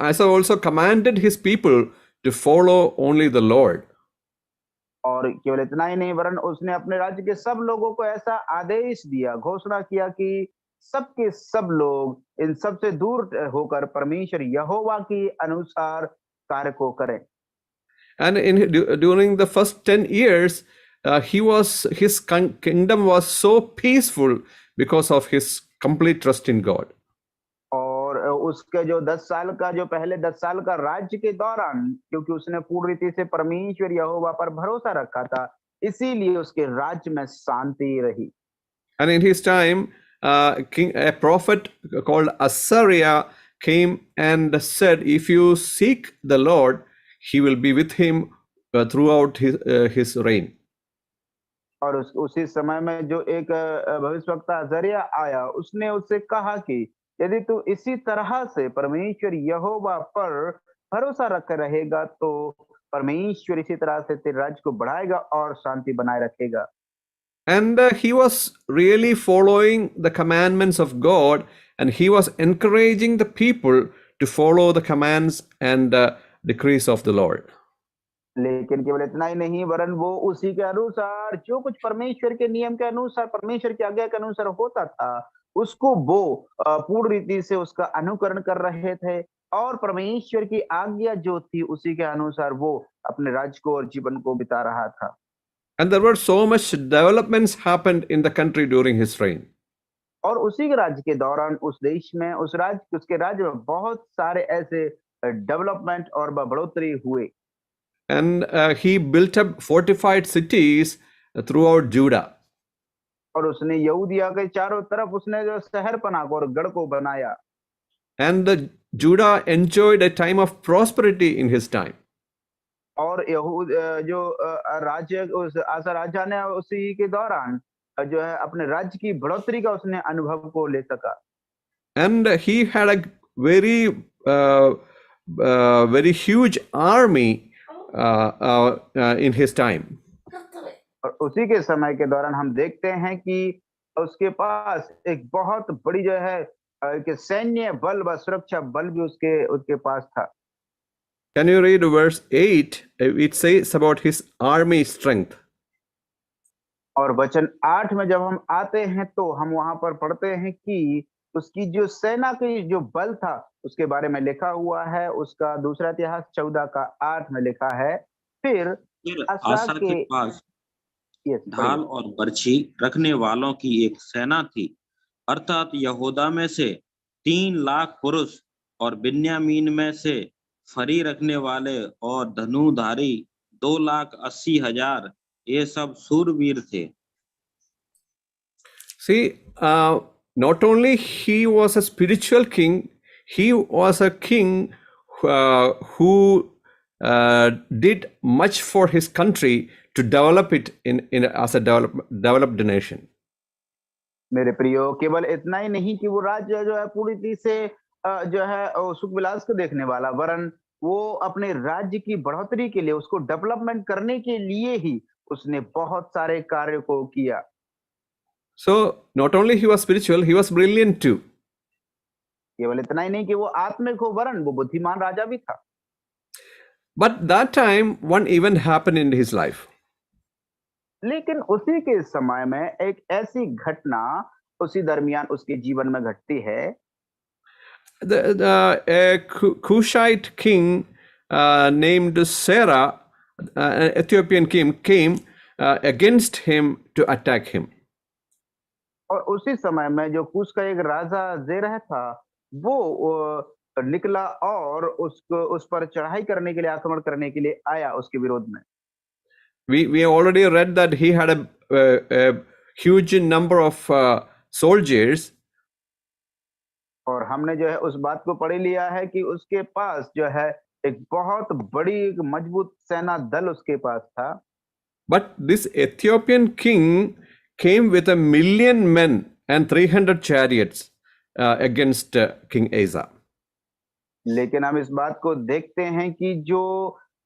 Asa also commanded his people to follow only the Lord. और केवल इतना ही नहीं, वरन उसने अपने राज्य के सब लोगों को ऐसा आदेश दिया, घोषणा किया कि सबके सब लोग इन सब से दूर होकर परमेश्वर यहोवा के अनुसार कार्य को करें। And during the first 10 years, his kingdom was so peaceful because of his complete trust in God. और उसके जो 10 साल का जो पहले 10 साल का राज्य के दौरान, क्योंकि उसने पूर्ण रीति से परमेश्वर यहोवा पर भरोसा रखा था, इसीलिए उसके राज्य में शांति रही। And in his time, a prophet called Asariah came and said, if you seek the Lord, he will be with him throughout his reign. और उसी समय में जो एक भविष्यवक्ता अजरिया आया, उसने उससे कहा कि यदि तू इसी तरह से परमेश्वर यहोवा पर भरोसा रख रहेगा तो परमेश्वर इसी तरह से तेरे राज्य को बढ़ाएगा और शांति बनाए रखेगा। And he was really following the commandments of God, and he was encouraging the people to follow the commands and decrees of the Lord. लेकिन केवल इतना ही नहीं, वरन वो उसी के अनुसार जो कुछ परमेश्वर के नियम के अनुसार, परमेश्वर की आज्ञा के अनुसार होता था, उसको वो पूर्ण रीति से उसका अनुकरण कर रहे थे और परमेश्वर की आज्ञा जो थी उसी के अनुसार वो अपने राज्य को और जीवन को बिता रहा था। And there were so much developments happened in the country during his reign. और उसी के राज्य के दौरान उस देश में उसके राज्य में बहुत सारे ऐसे डेवलपमेंट और बढ़ोतरी हुए। And he built up fortified cities throughout Judah. और उसने यहूदिया के चारों तरफ उसने जो शहर पना और गढ़ को बनाया। And Judah enjoyed a time of prosperity in his time. और जो राज्य उस आसा राजा ने उसी के दौरान जो है अपने राज्य की बढ़ोतरी का उसने अनुभव को ले सका। And he had a very huge army in his time. और उसी के समय के दौरान हम देखते हैं कि उसके पास एक बहुत बड़ी जो है कि सैन्य बल व सुरक्षा बल भी उसके पास था। Can you read verse 8? It says about his army strength. और वचन 8 में जब हम आते हैं तो हम वहां पर पढ़ते हैं कि उसकी जो सेना की जो बल था उसके बारे में लिखा हुआ है। उसका दूसरा इतिहास 14 का 8 में लिखा है। फिर आसा के पास ढाल और बर्छी रखने वालों की एक सेना थी, अर्थात यहूदा में से 3 लाख पुरुष और बिन्यामीन में से फरी रखने वाले और धनुधारी 2,80,000, ये सब सूरवीर थे। See, not only he was a spiritual king, he was a king who did much for his country to develop it in as a developed nation. मेरे प्रियो, केवल इतना ही नहीं कि वो राज्य जो है पूरी रीति से जो है सुख विलास को देखने वाला, वरन वो अपने राज्य की बढ़ोतरी के लिए, उसको डेवलपमेंट करने के लिए ही उसने बहुत सारे कार्य को किया। So not only he was spiritual, he was brilliant too. केवल इतना ही नहीं कि वो आत्मिक हो, वरन वो बुद्धिमान राजा भी था। But that time, one event happened in his life. लेकिन उसी के समय में एक ऐसी घटना उसी दरमियान उसके जीवन में घटती है। A Cushite king named Sarah, an Ethiopian king, came against him to attack him. और उसी समय में जो कुश का एक राजा जेरह था, वो निकला और उसको उस पर चढ़ाई करने के लिए, आक्रमण करने के लिए आया उसके विरोध में। We already read that he had a huge number of soldiers. और हमने जो है उस बात को पढ़ लिया है कि उसके पास जो है एक बहुत बड़ी एक मजबूत सेना दल उसके पास था। But this Ethiopian king came with 1,000,000 men and 300 chariots against King Asa. लेकिन हम इस बात को देखते हैं कि जो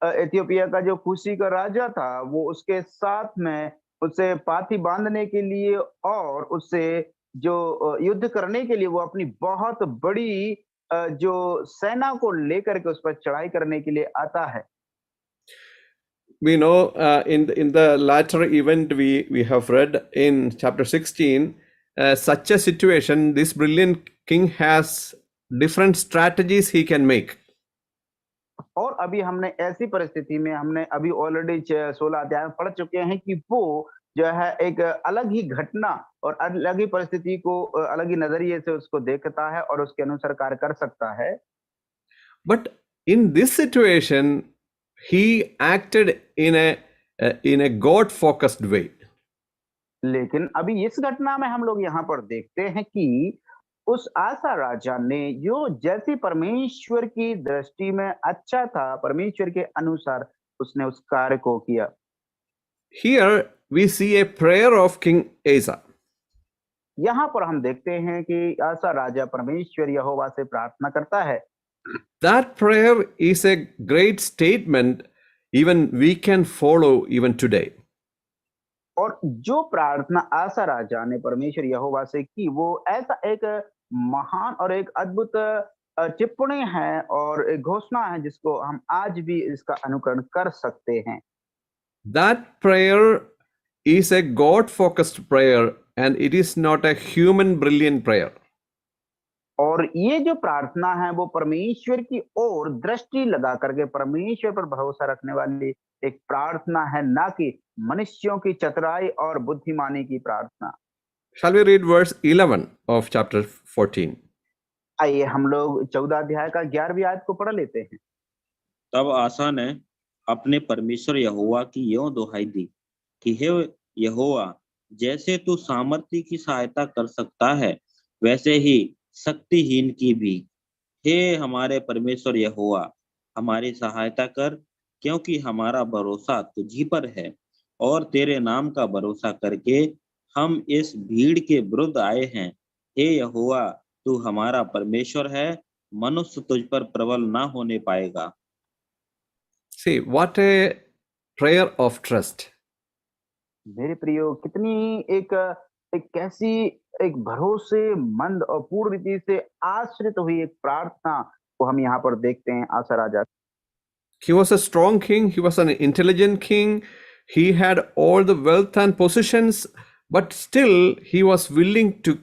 इथियोपिया का जो कुशी का राजा था, वो उसके साथ में उसे पाथी बांधने के लिए और उससे जो युद्ध करने के लिए वो अपनी बहुत बड़ी जो सेना को लेकर के उस पर चढ़ाई करने के लिए आता है। We know in the latter event we have read in chapter 16, such a situation, this brilliant king has different strategies he can make. और अभी हमने ऐसी परिस्थिति में हमने अभी ऑलरेडी 16 अध्याय में पढ़ चुके हैं कि वो जो है एक अलग ही घटना और अलग ही परिस्थिति को अलग ही नजरिए से उसको देखता है और उसके अनुसार कार्य कर सकता है। But in this situation, he acted in a God focused way. लेकिन अभी इस घटना में हम लोग यहाँ पर देखते हैं कि उस आसा राजा ने जो जैसी परमेश्वर की दृष्टि में अच्छा था, परमेश्वर के अनुसार उसने उस कार्य को किया। Here we see a prayer of King Asa. यहाँ पर हम देखते हैं कि आसा राजा परमेश्वर यहोवा से प्रार्थना करता है। That prayer is a great statement even we can follow even today. और जो प्रार्थना आसा राजा ने परमेश्वर यहोवा से की, वो ऐसा एक महान और एक अद्भुत टिप्पणी है और एक घोषणा है जिसको हम आज भी इसका अनुकरण कर सकते हैं। That prayer is a God focused prayer and it is not a human brilliant prayer. और ये जो प्रार्थना है वो परमेश्वर की ओर दृष्टि लगा करके परमेश्वर पर भरोसा रखने वाली एक प्रार्थना है, ना कि मनुष्यों की चतुराई और बुद्धिमानी की प्रार्थना। Shall we read verse 11 of chapter 14? आइए हम लोग 14 अध्याय का 11वीं आयत को पढ़ लेते हैं। तब आसा ने अपने परमेश्वर यहोवा की यों दुहाई दी कि हे यहोवा, जैसे तू सामर्थी की सहायता कर सकता है, वैसे ही शक्तिहीन की भी। हे हमारे परमेश्वर यहोवा, हमारी सहायता कर, क्योंकि हमारा भरोसा तुझी पर है और तेरे नाम का भरोसा करके हम इस भीड़ के विरुद्ध आए हैं। हे यहोवा, तू हमारा परमेश्वर है, मनुष्य तुझ पर प्रबल ना होने पाएगा। See, what a prayer of trust. मेरे प्रियो, कितनी एक एक कैसी एक भरोसेमंद और पूर्ण रीति से आश्रित हुई एक प्रार्थना को हम यहाँ पर देखते हैं आसा राजा। He was a strong king, he was an intelligent king, he had all the wealth and possessions, but still he was willing to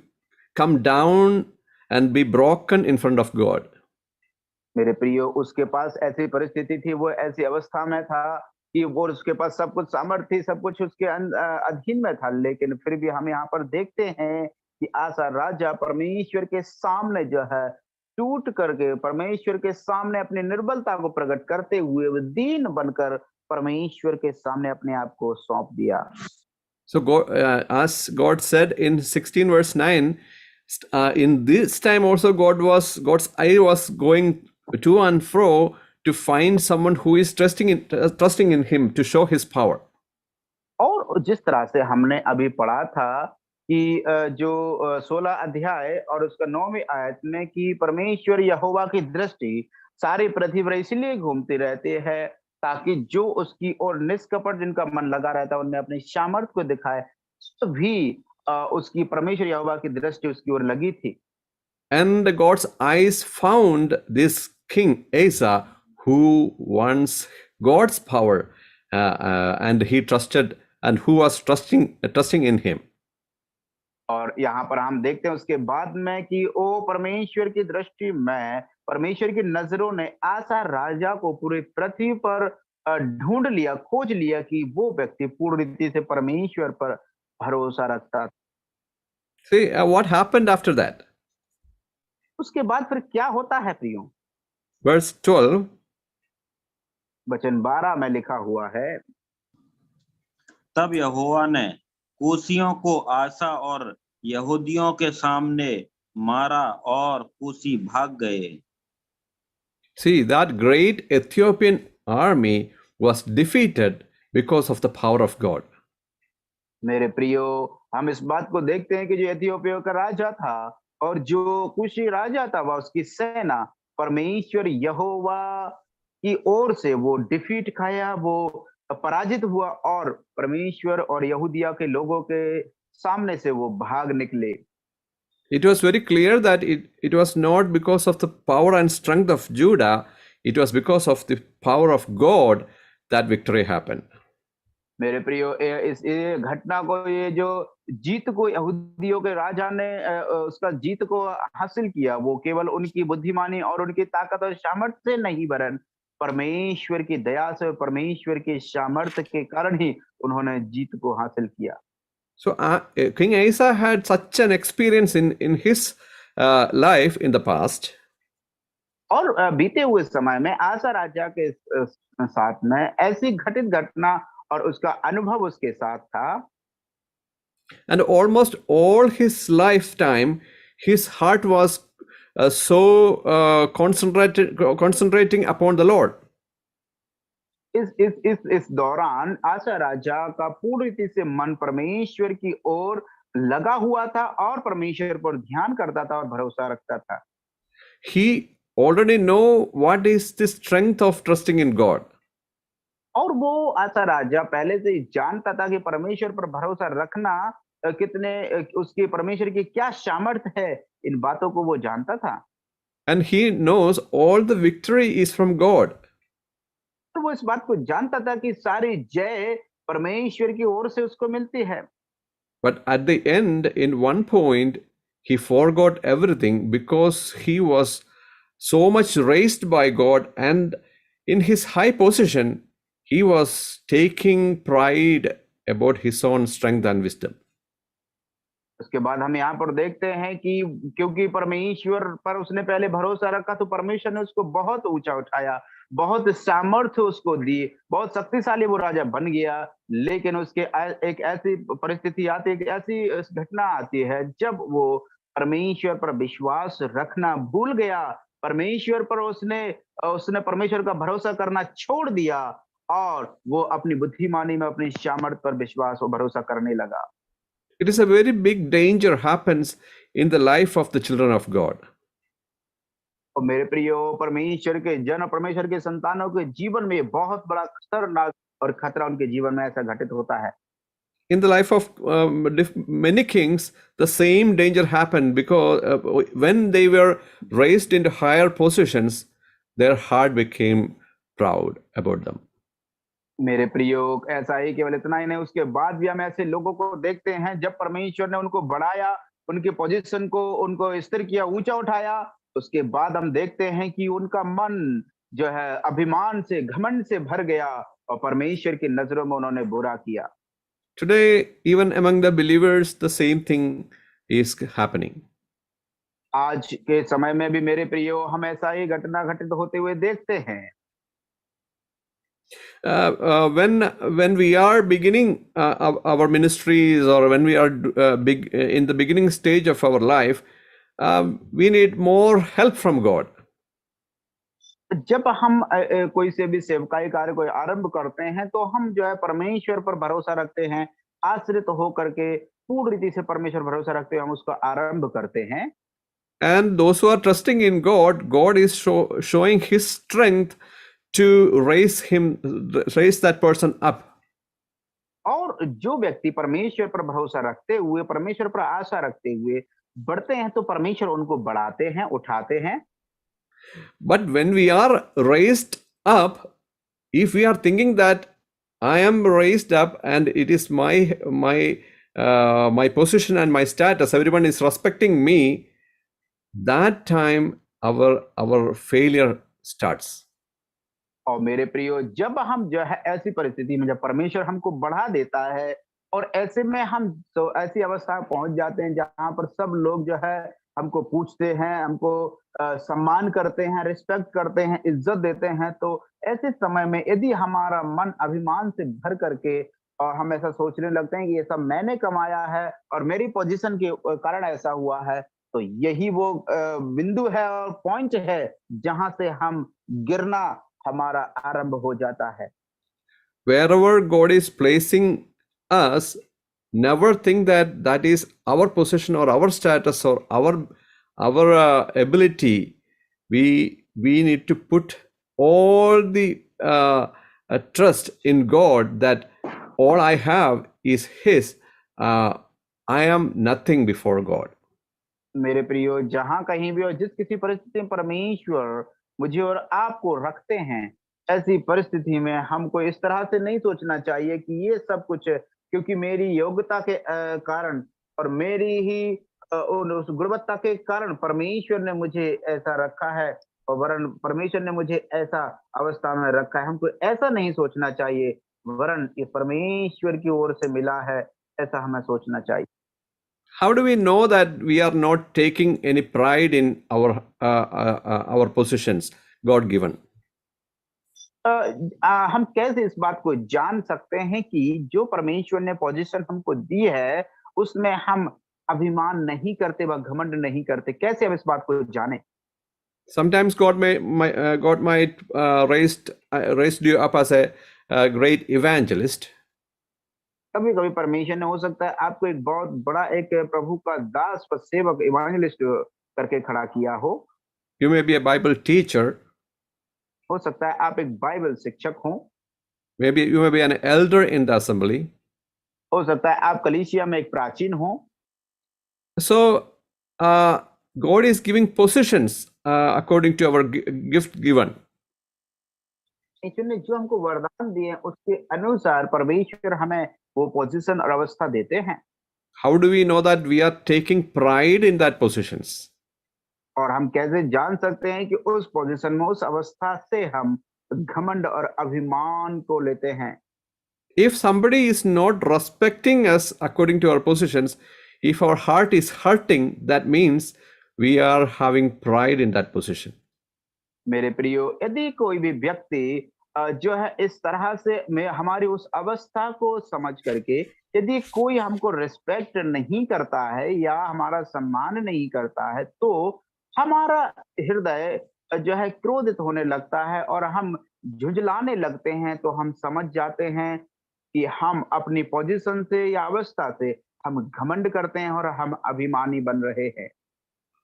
come down and be broken in front of God. मेरे प्रियो, उसके पास ऐसी परिस्थिति थी, वो ऐसी अवस्था में था कि वो उसके पास सब कुछ सामर्थ्य थी, सब कुछ उसके अधीन में था, लेकिन फिर भी हम यहाँ पर देखते हैं कि आसा राजा परमेश्वर के सामने जो है टूट करके परमेश्वर के सामने अपनी निर्बलता को प्रकट करते हुए वो दीन बनकर परमेश्वर के सामने अपने आप को सौंप दिया। So as God said in 16 verse 9, in this time also God's eye was going to and fro to find someone who is trusting in him to show his power. और जिस तरह से हमने अभी पढ़ा था कि जो 16 अध्याय और उसका 9वीं आयत में कि परमेश्वर यहोवा की दृष्टि सारी पृथ्वी पर इसलिए घूमती रहती है ताकि जो उसकी ओर निष्कपट जिनका मन लगा रहता है उनमें अपनी सामर्थ्य को दिखाए, तो भी उसकी परमेश्वर यहोवा की दृष्टि उसकी ओर लगी थी। And God's eyes found this king Asa who wants God's power, and he trusted, and who was trusting in him. और यहाँ पर हम देखते हैं उसके बाद में कि ओ परमेश्वर की दृष्टि में परमेश्वर की नजरों ने आसा राजा को पूरी पृथ्वी पर ढूंढ लिया, खोज लिया कि वो व्यक्ति पूर्ण रीति से परमेश्वर पर भरोसा रखता। See, what happened after that? उसके बाद फिर क्या होता है प्रियो? Verse 12. वचन 12 में लिखा हुआ है, तब यहोवा ने कूशियों को आसा और यहूदियों के सामने मारा और कूशी भाग गए। See, that great Ethiopian army was defeated because of the power of God. मेरे प्रियो, हम इस बात को देखते हैं कि जो इथियोपिया का राजा था और जो कुशी राजा था वह उसकी सेना परमेश्वर यहोवा की ओर से वो डिफीट खाया, वो पराजित हुआ और परमेश्वर और यहूदिया के लोगों के सामने से वो भाग निकले। It was very clear that it was not because of the power and strength of Judah, it was because of the power of God that victory happened. मेरे प्रियो, इस घटना को, ये जो जीत को यहूदियों के राजा ने उसका जीत को हासिल किया, वो केवल उनकी बुद्धिमानी और उनकी ताकत और सामर्थ्य से नहीं, वरन परमेश्वर की दया से, परमेश्वर के सामर्थ्य के कारण ही उन्होंने जीत को हासिल किया। So King Asa had such an experience in his life in the past. और बीते हुए समय में आसा राजा के साथ में ऐसी घटित घटना और उसका अनुभव उसके साथ था। And almost all his lifetime, his heart was concentrating upon the Lord. इस दौरान आशा राजा का पूरी रीति से मन परमेश्वर की ओर लगा हुआ था और परमेश्वर पर ध्यान करता था और भरोसा रखता था। He already know what is the strength of trusting in God. और वो आशा राजा पहले से ही जानता था कि परमेश्वर पर भरोसा रखना कितने, उसके परमेश्वर की क्या सामर्थ्य है, इन बातों को वो जानता था। And he knows all the victory is from God. तो वो इस बात को जानता था कि सारी जय परमेश्वर की ओर से उसको मिलती है। But at the end, in one point, he forgot everything because he was so much raised by God, and in his high position, he was taking pride about his own strength and wisdom. उसके बाद हम यहाँ पर देखते हैं कि क्योंकि परमेश्वर पर उसने पहले भरोसा रखा तो परमेश्वर ने उसको बहुत ऊंचा उठाया, बहुत सामर्थ्य उसको दी, बहुत शक्तिशाली वो राजा बन गया। लेकिन उसके एक ऐसी परिस्थिति आती है, एक ऐसी घटना आती है जब वो परमेश्वर पर विश्वास रखना भूल गया, परमेश्वर पर उसने परमेश्वर का भरोसा करना छोड़ दिया और वो अपनी बुद्धिमानी में, अपनी सामर्थ्य पर विश्वास और भरोसा करने लगा। It is a very big danger happens in the life of the children of God. और मेरे प्रियो, परमेश्वर के जन, परमेश्वर के संतानों के जीवन में बहुत बड़ा खतरनाक और खतरा उनके जीवन में ऐसा घटित होता है। In the life of many kings, the same danger happened because when they were raised into higher positions, their heart became proud about them. मेरे प्रियो, ऐसा ही केवल इतना ही नहीं, उसके बाद भी हम ऐसे लोगों को देखते हैं जब परमेश्वर ने उनको बढ़ाया, उनकी पोजीशन को उनको स्थिर किया, ऊंचा उठाया, उसके बाद हम देखते हैं कि उनका मन जो है अभिमान से, घमंड से भर गया और परमेश्वर की नजरों में उन्होंने बुरा किया। Today, even among the believers, the same thing is happening. आज के समय में भी मेरे प्रियो हम ऐसा ही घटना घटित होते हुए देखते हैं। When we are beginning our ministries, or when we are in the beginning stage of our life, we need more help from God. जब हम कोई से भी सेवकाई कार्य को आरंभ करते हैं तो हम जो है परमेश्वर पर भरोसा रखते हैं, आश्रित होकर के पूर्ण रीति से परमेश्वर भरोसा रखते हुए हम उसको आरंभ करते हैं। And those who are trusting in God, God is showing His strength to raise that person up. और जो व्यक्ति परमेश्वर पर भरोसा रखते हुए, परमेश्वर पर आशा रखते हुए बढ़ते हैं तो परमेश्वर उनको बढ़ाते हैं, उठाते हैं। But when we are raised up, if we are thinking that I am raised up and it is my position and my status, everyone is respecting me, that time our failure starts. और मेरे प्रियो, जब हम जो है ऐसी परिस्थिति में, जब परमेश्वर हमको बढ़ा देता है और ऐसे में हम तो ऐसी अवस्था में पहुंच जाते हैं जहां पर सब लोग जो है हमको पूछते हैं, हमको सम्मान करते हैं, रिस्पेक्ट करते हैं, इज्जत देते हैं, तो ऐसे समय में यदि हमारा मन अभिमान से भर करके और हम ऐसा सोचने लगते हैं कि ये सब मैंने कमाया है और मेरी पोजीशन के कारण ऐसा हुआ है, तो यही वो बिंदु है और पॉइंट है जहां से हम गिरना हमारा आरंभ हो जाता है। Wherever God is placing us, never think that that is our position or our status or our ability. We need to put all the trust in God that all I have is His. I am nothing before God. मेरे प्रियो, जहां कहीं भी और जिस किसी परिस्थिति में परमेश्वर मुझे और आपको रखते हैं, ऐसी परिस्थिति में हमको इस तरह से नहीं सोचना चाहिए कि ये सब कुछ क्योंकि मेरी योग्यता के कारण और मेरी ही उस गुणवत्ता के कारण परमेश्वर ने मुझे ऐसा रखा है और वरन परमेश्वर ने मुझे ऐसा अवस्था में रखा है। हमको ऐसा नहीं सोचना चाहिए, वरन ये परमेश्वर की ओर से मिला है, ऐसा हमें सोचना चाहिए। How do we know that we are not taking any pride in our positions God given? हम कैसे इस बात को जान सकते हैं कि जो परमेश्वर ने पोजीशन हमको दी है उसमें हम अभिमान नहीं करते व घमंड नहीं करते? कैसे हम इस बात को जाने? Sometimes God might raised you up as a great evangelist. कभी कभी परमेश्वर ने हो सकता है आपको एक बहुत बड़ा एक प्रभु का दास व सेवक इवांजेलिस्ट करके खड़ा किया हो। You may be a Bible teacher. हो सकता है आप एक बाइबल शिक्षक हो। Maybe you may be an elder in the assembly. हो सकता है आप कलीसिया में एक प्राचीन हो। So God is giving positions according to our gift given. परमेश्वर ने जो हमको वरदान दिए उसके अनुसार परमेश्वर हमें वो पोजीशन और अवस्था देते हैं। How do we know that we are taking pride in that positions? और हम कैसे जान सकते हैं कि उस पोजीशन में, उस अवस्था से हम घमंड और अभिमान को लेते हैं? If somebody is not respecting us according to our positions, if our heart is hurting, that means we are having pride in that position. मेरे प्रियो, यदि कोई भी व्यक्ति जो है इस तरह से में हमारी उस अवस्था को समझ करके यदि कोई हमको रिस्पेक्ट नहीं करता है या हमारा सम्मान नहीं करता है, तो हमारा हृदय जो है क्रोधित होने लगता है और हम झुंझलाने लगते हैं। तो हम समझ जाते हैं कि हम अपनी पोजीशन से या अवस्था से हम घमंड करते हैं और हम अभिमानी बन रहे हैं।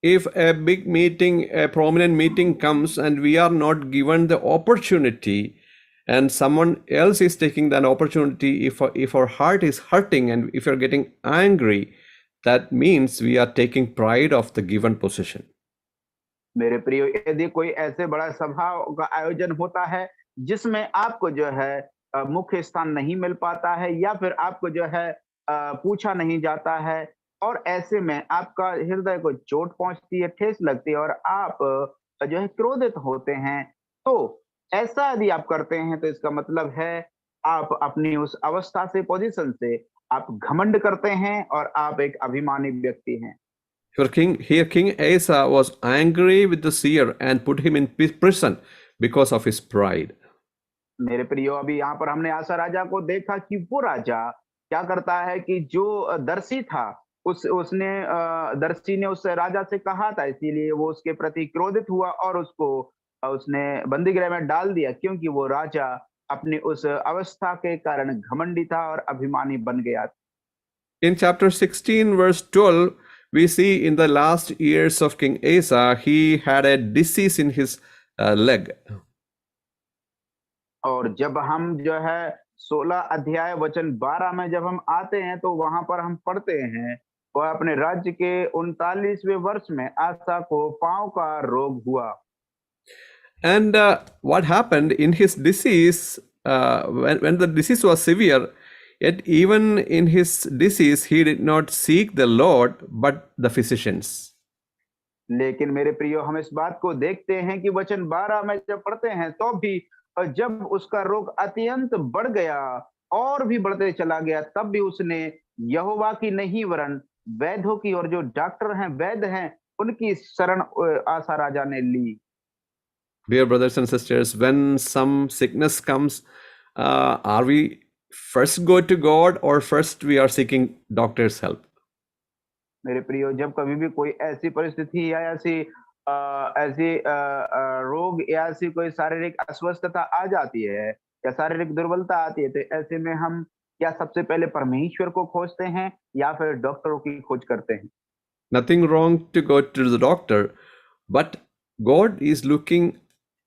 If a big meeting, a prominent meeting comes and we are not given the opportunity and someone else is taking that opportunity, if our heart is hurting and if you're getting angry, that means we are taking pride of the given position. मेरे प्रियो, यदि कोई ऐसे बड़ा सभा का आयोजन होता है जिसमें आपको जो है मुख्य स्थान नहीं मिल पाता है या फिर आपको जो है पूछा नहीं जाता है और ऐसे में आपका हृदय को चोट पहुंचती है, ठेस लगती है और आप जो है क्रोधित होते हैं, तो ऐसा यदि आप करते हैं तो इसका मतलब है आप अपनी उस अवस्था से, पोजीशन से आप घमंड करते हैं और आप एक अभिमानी व्यक्ति हैं। King Asa was angry with the seer and put him in prison because of his pride. मेरे प्रियो, अभी यहाँ पर हमने आशा राजा को देखा कि वो राजा क्या करता है कि जो दर्शी था, उसने दर्शी ने उस राजा से कहा था, इसीलिए वो उसके प्रति क्रोधित हुआ और उसको उसने बंदीगृह में डाल दिया, क्योंकि वो राजा अपनी उस अवस्था के कारण घमंडी था और अभिमानी बन गया। In chapter 16, verse 12, we see in the last years of King Asa, he had a disease in his leg. और जब हम जो है 16 अध्याय वचन 12 में जब हम आते हैं तो वहां पर हम पढ़ते हैं, वह अपने राज्य के 39वें वर्ष में आसा को पांव का रोग हुआ। And what happened in his disease, when the disease was severe, yet even in his disease, he did not seek the Lord, but the physicians. लेकिन मेरे प्रियो, हम इस बात को देखते हैं कि वचन 12 में जब पढ़ते हैं तो भी जब उसका रोग अत्यंत बढ़ गया और भी बढ़ते चला गया, तब भी उसने यहोवा की नहीं वरन वैद्यों की, और जो डॉक्टर हैं, वैद्य हैं, उनकी शरण आसा राजा ने ली। Dear brothers and sisters, when some sickness comes, are we first go to God or first we are seeking doctor's help? मेरे प्रियो, जब कभी भी कोई ऐसी परिस्थिति या ऐसी रोग या ऐसी कोई शारीरिक अस्वस्थता आ जाती है या शारीरिक दुर्बलता आती है, तो ऐसे में हम क्या सबसे पहले परमेश्वर को खोजते हैं या फिर डॉक्टरों की खोज करते हैं? Nothing wrong to go to the doctor, but God is looking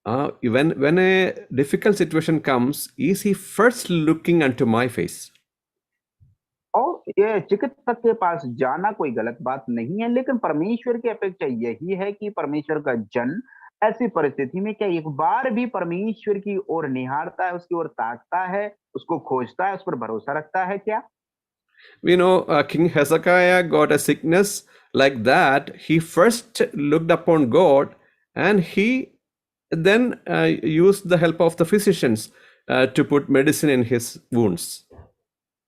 when a difficult situation comes, is He first looking unto my face? और ये चिकित्सक के पास जाना कोई गलत बात नहीं है, लेकिन परमेश्वर की अपेक्षा यही है कि परमेश्वर का जन ऐसी परिस्थिति में क्या एक बार भी परमेश्वर की ओर निहारता है, उसकी ओर ताकता है, उसको खोजता है, उस पर भरोसा रखता है क्या? We know King Hezekiah got a sickness like that. He first looked upon God and he then used the help of the physicians to put medicine in his wounds.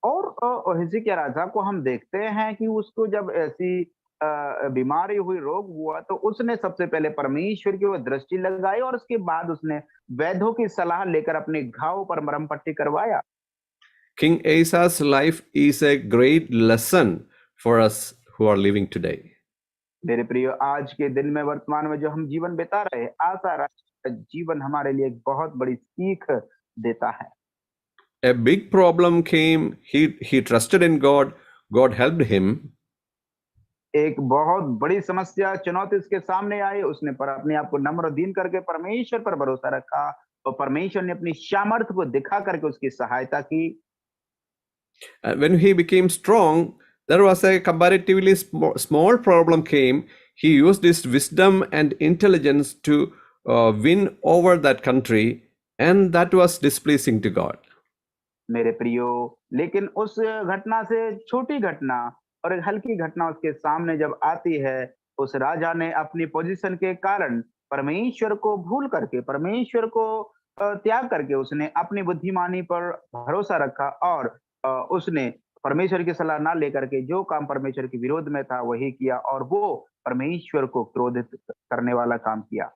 और हिजकिय्याह राजा को हम देखते हैं कि उसको जब ऐसी बीमारी हुई, रोग हुआ, तो उसने सबसे पहले परमेश्वर की ओर दृष्टि लगाई और उसके बाद उसने वैद्यों की सलाह लेकर अपने घाव पर मरहम पट्टी करवाया। King Asa's life is a great lesson for us who are living today. मेरे प्रियो, आज के दिन में, वर्तमान में जो हम जीवन बिता रहे हैं, आशा राजा का जीवन हमारे लिए एक बहुत बड़ी सीख देता है। A big problem came. He trusted in God. God helped him. एक बहुत बड़ी समस्या, चुनौती उसके सामने आई, उसने पर अपने आप को नम्र दीन करके परमेश्वर पर भरोसा रखा और परमेश्वर ने अपनी सामर्थ्य को दिखा करके उसकी सहायता की। When he became strong, there was a comparatively small problem came. He used his wisdom and intelligence to win over that country, and that was displeasing to God. मेरे प्रियो, लेकिन उस घटना से छोटी घटना और एक हल्की घटना उसके सामने जब आती है, उस राजा ने अपनी पोजीशन के कारण परमेश्वर को भूल करके, परमेश्वर को त्याग करके, उसने अपनी बुद्धिमानी पर भरोसा रखा और उसने परमेश्वर की सलाह ना लेकर के जो काम परमेश्वर के विरोध में था वही किया, और वो परमेश्वर को क्रोधित करने वाला काम किया।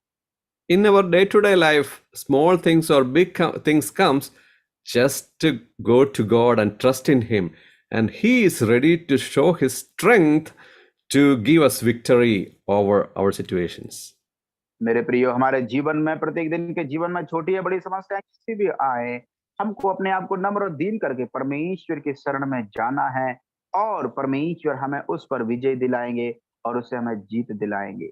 In our day-to-day life, small things or big things comes, just to go to God and trust in Him, and He is ready to show His strength to give us victory over our situations. मेरे प्रियो, हमारे जीवन में, प्रत्येक दिन के जीवन में छोटी या बड़ी समस्याएं किसी भी आए, हमको अपने आप को नम्र और दीन करके परमेश्वर की शरण में जाना है और परमेश्वर हमें उस पर विजय दिलाएंगे और उससे हमें जीत दिलाएंगे।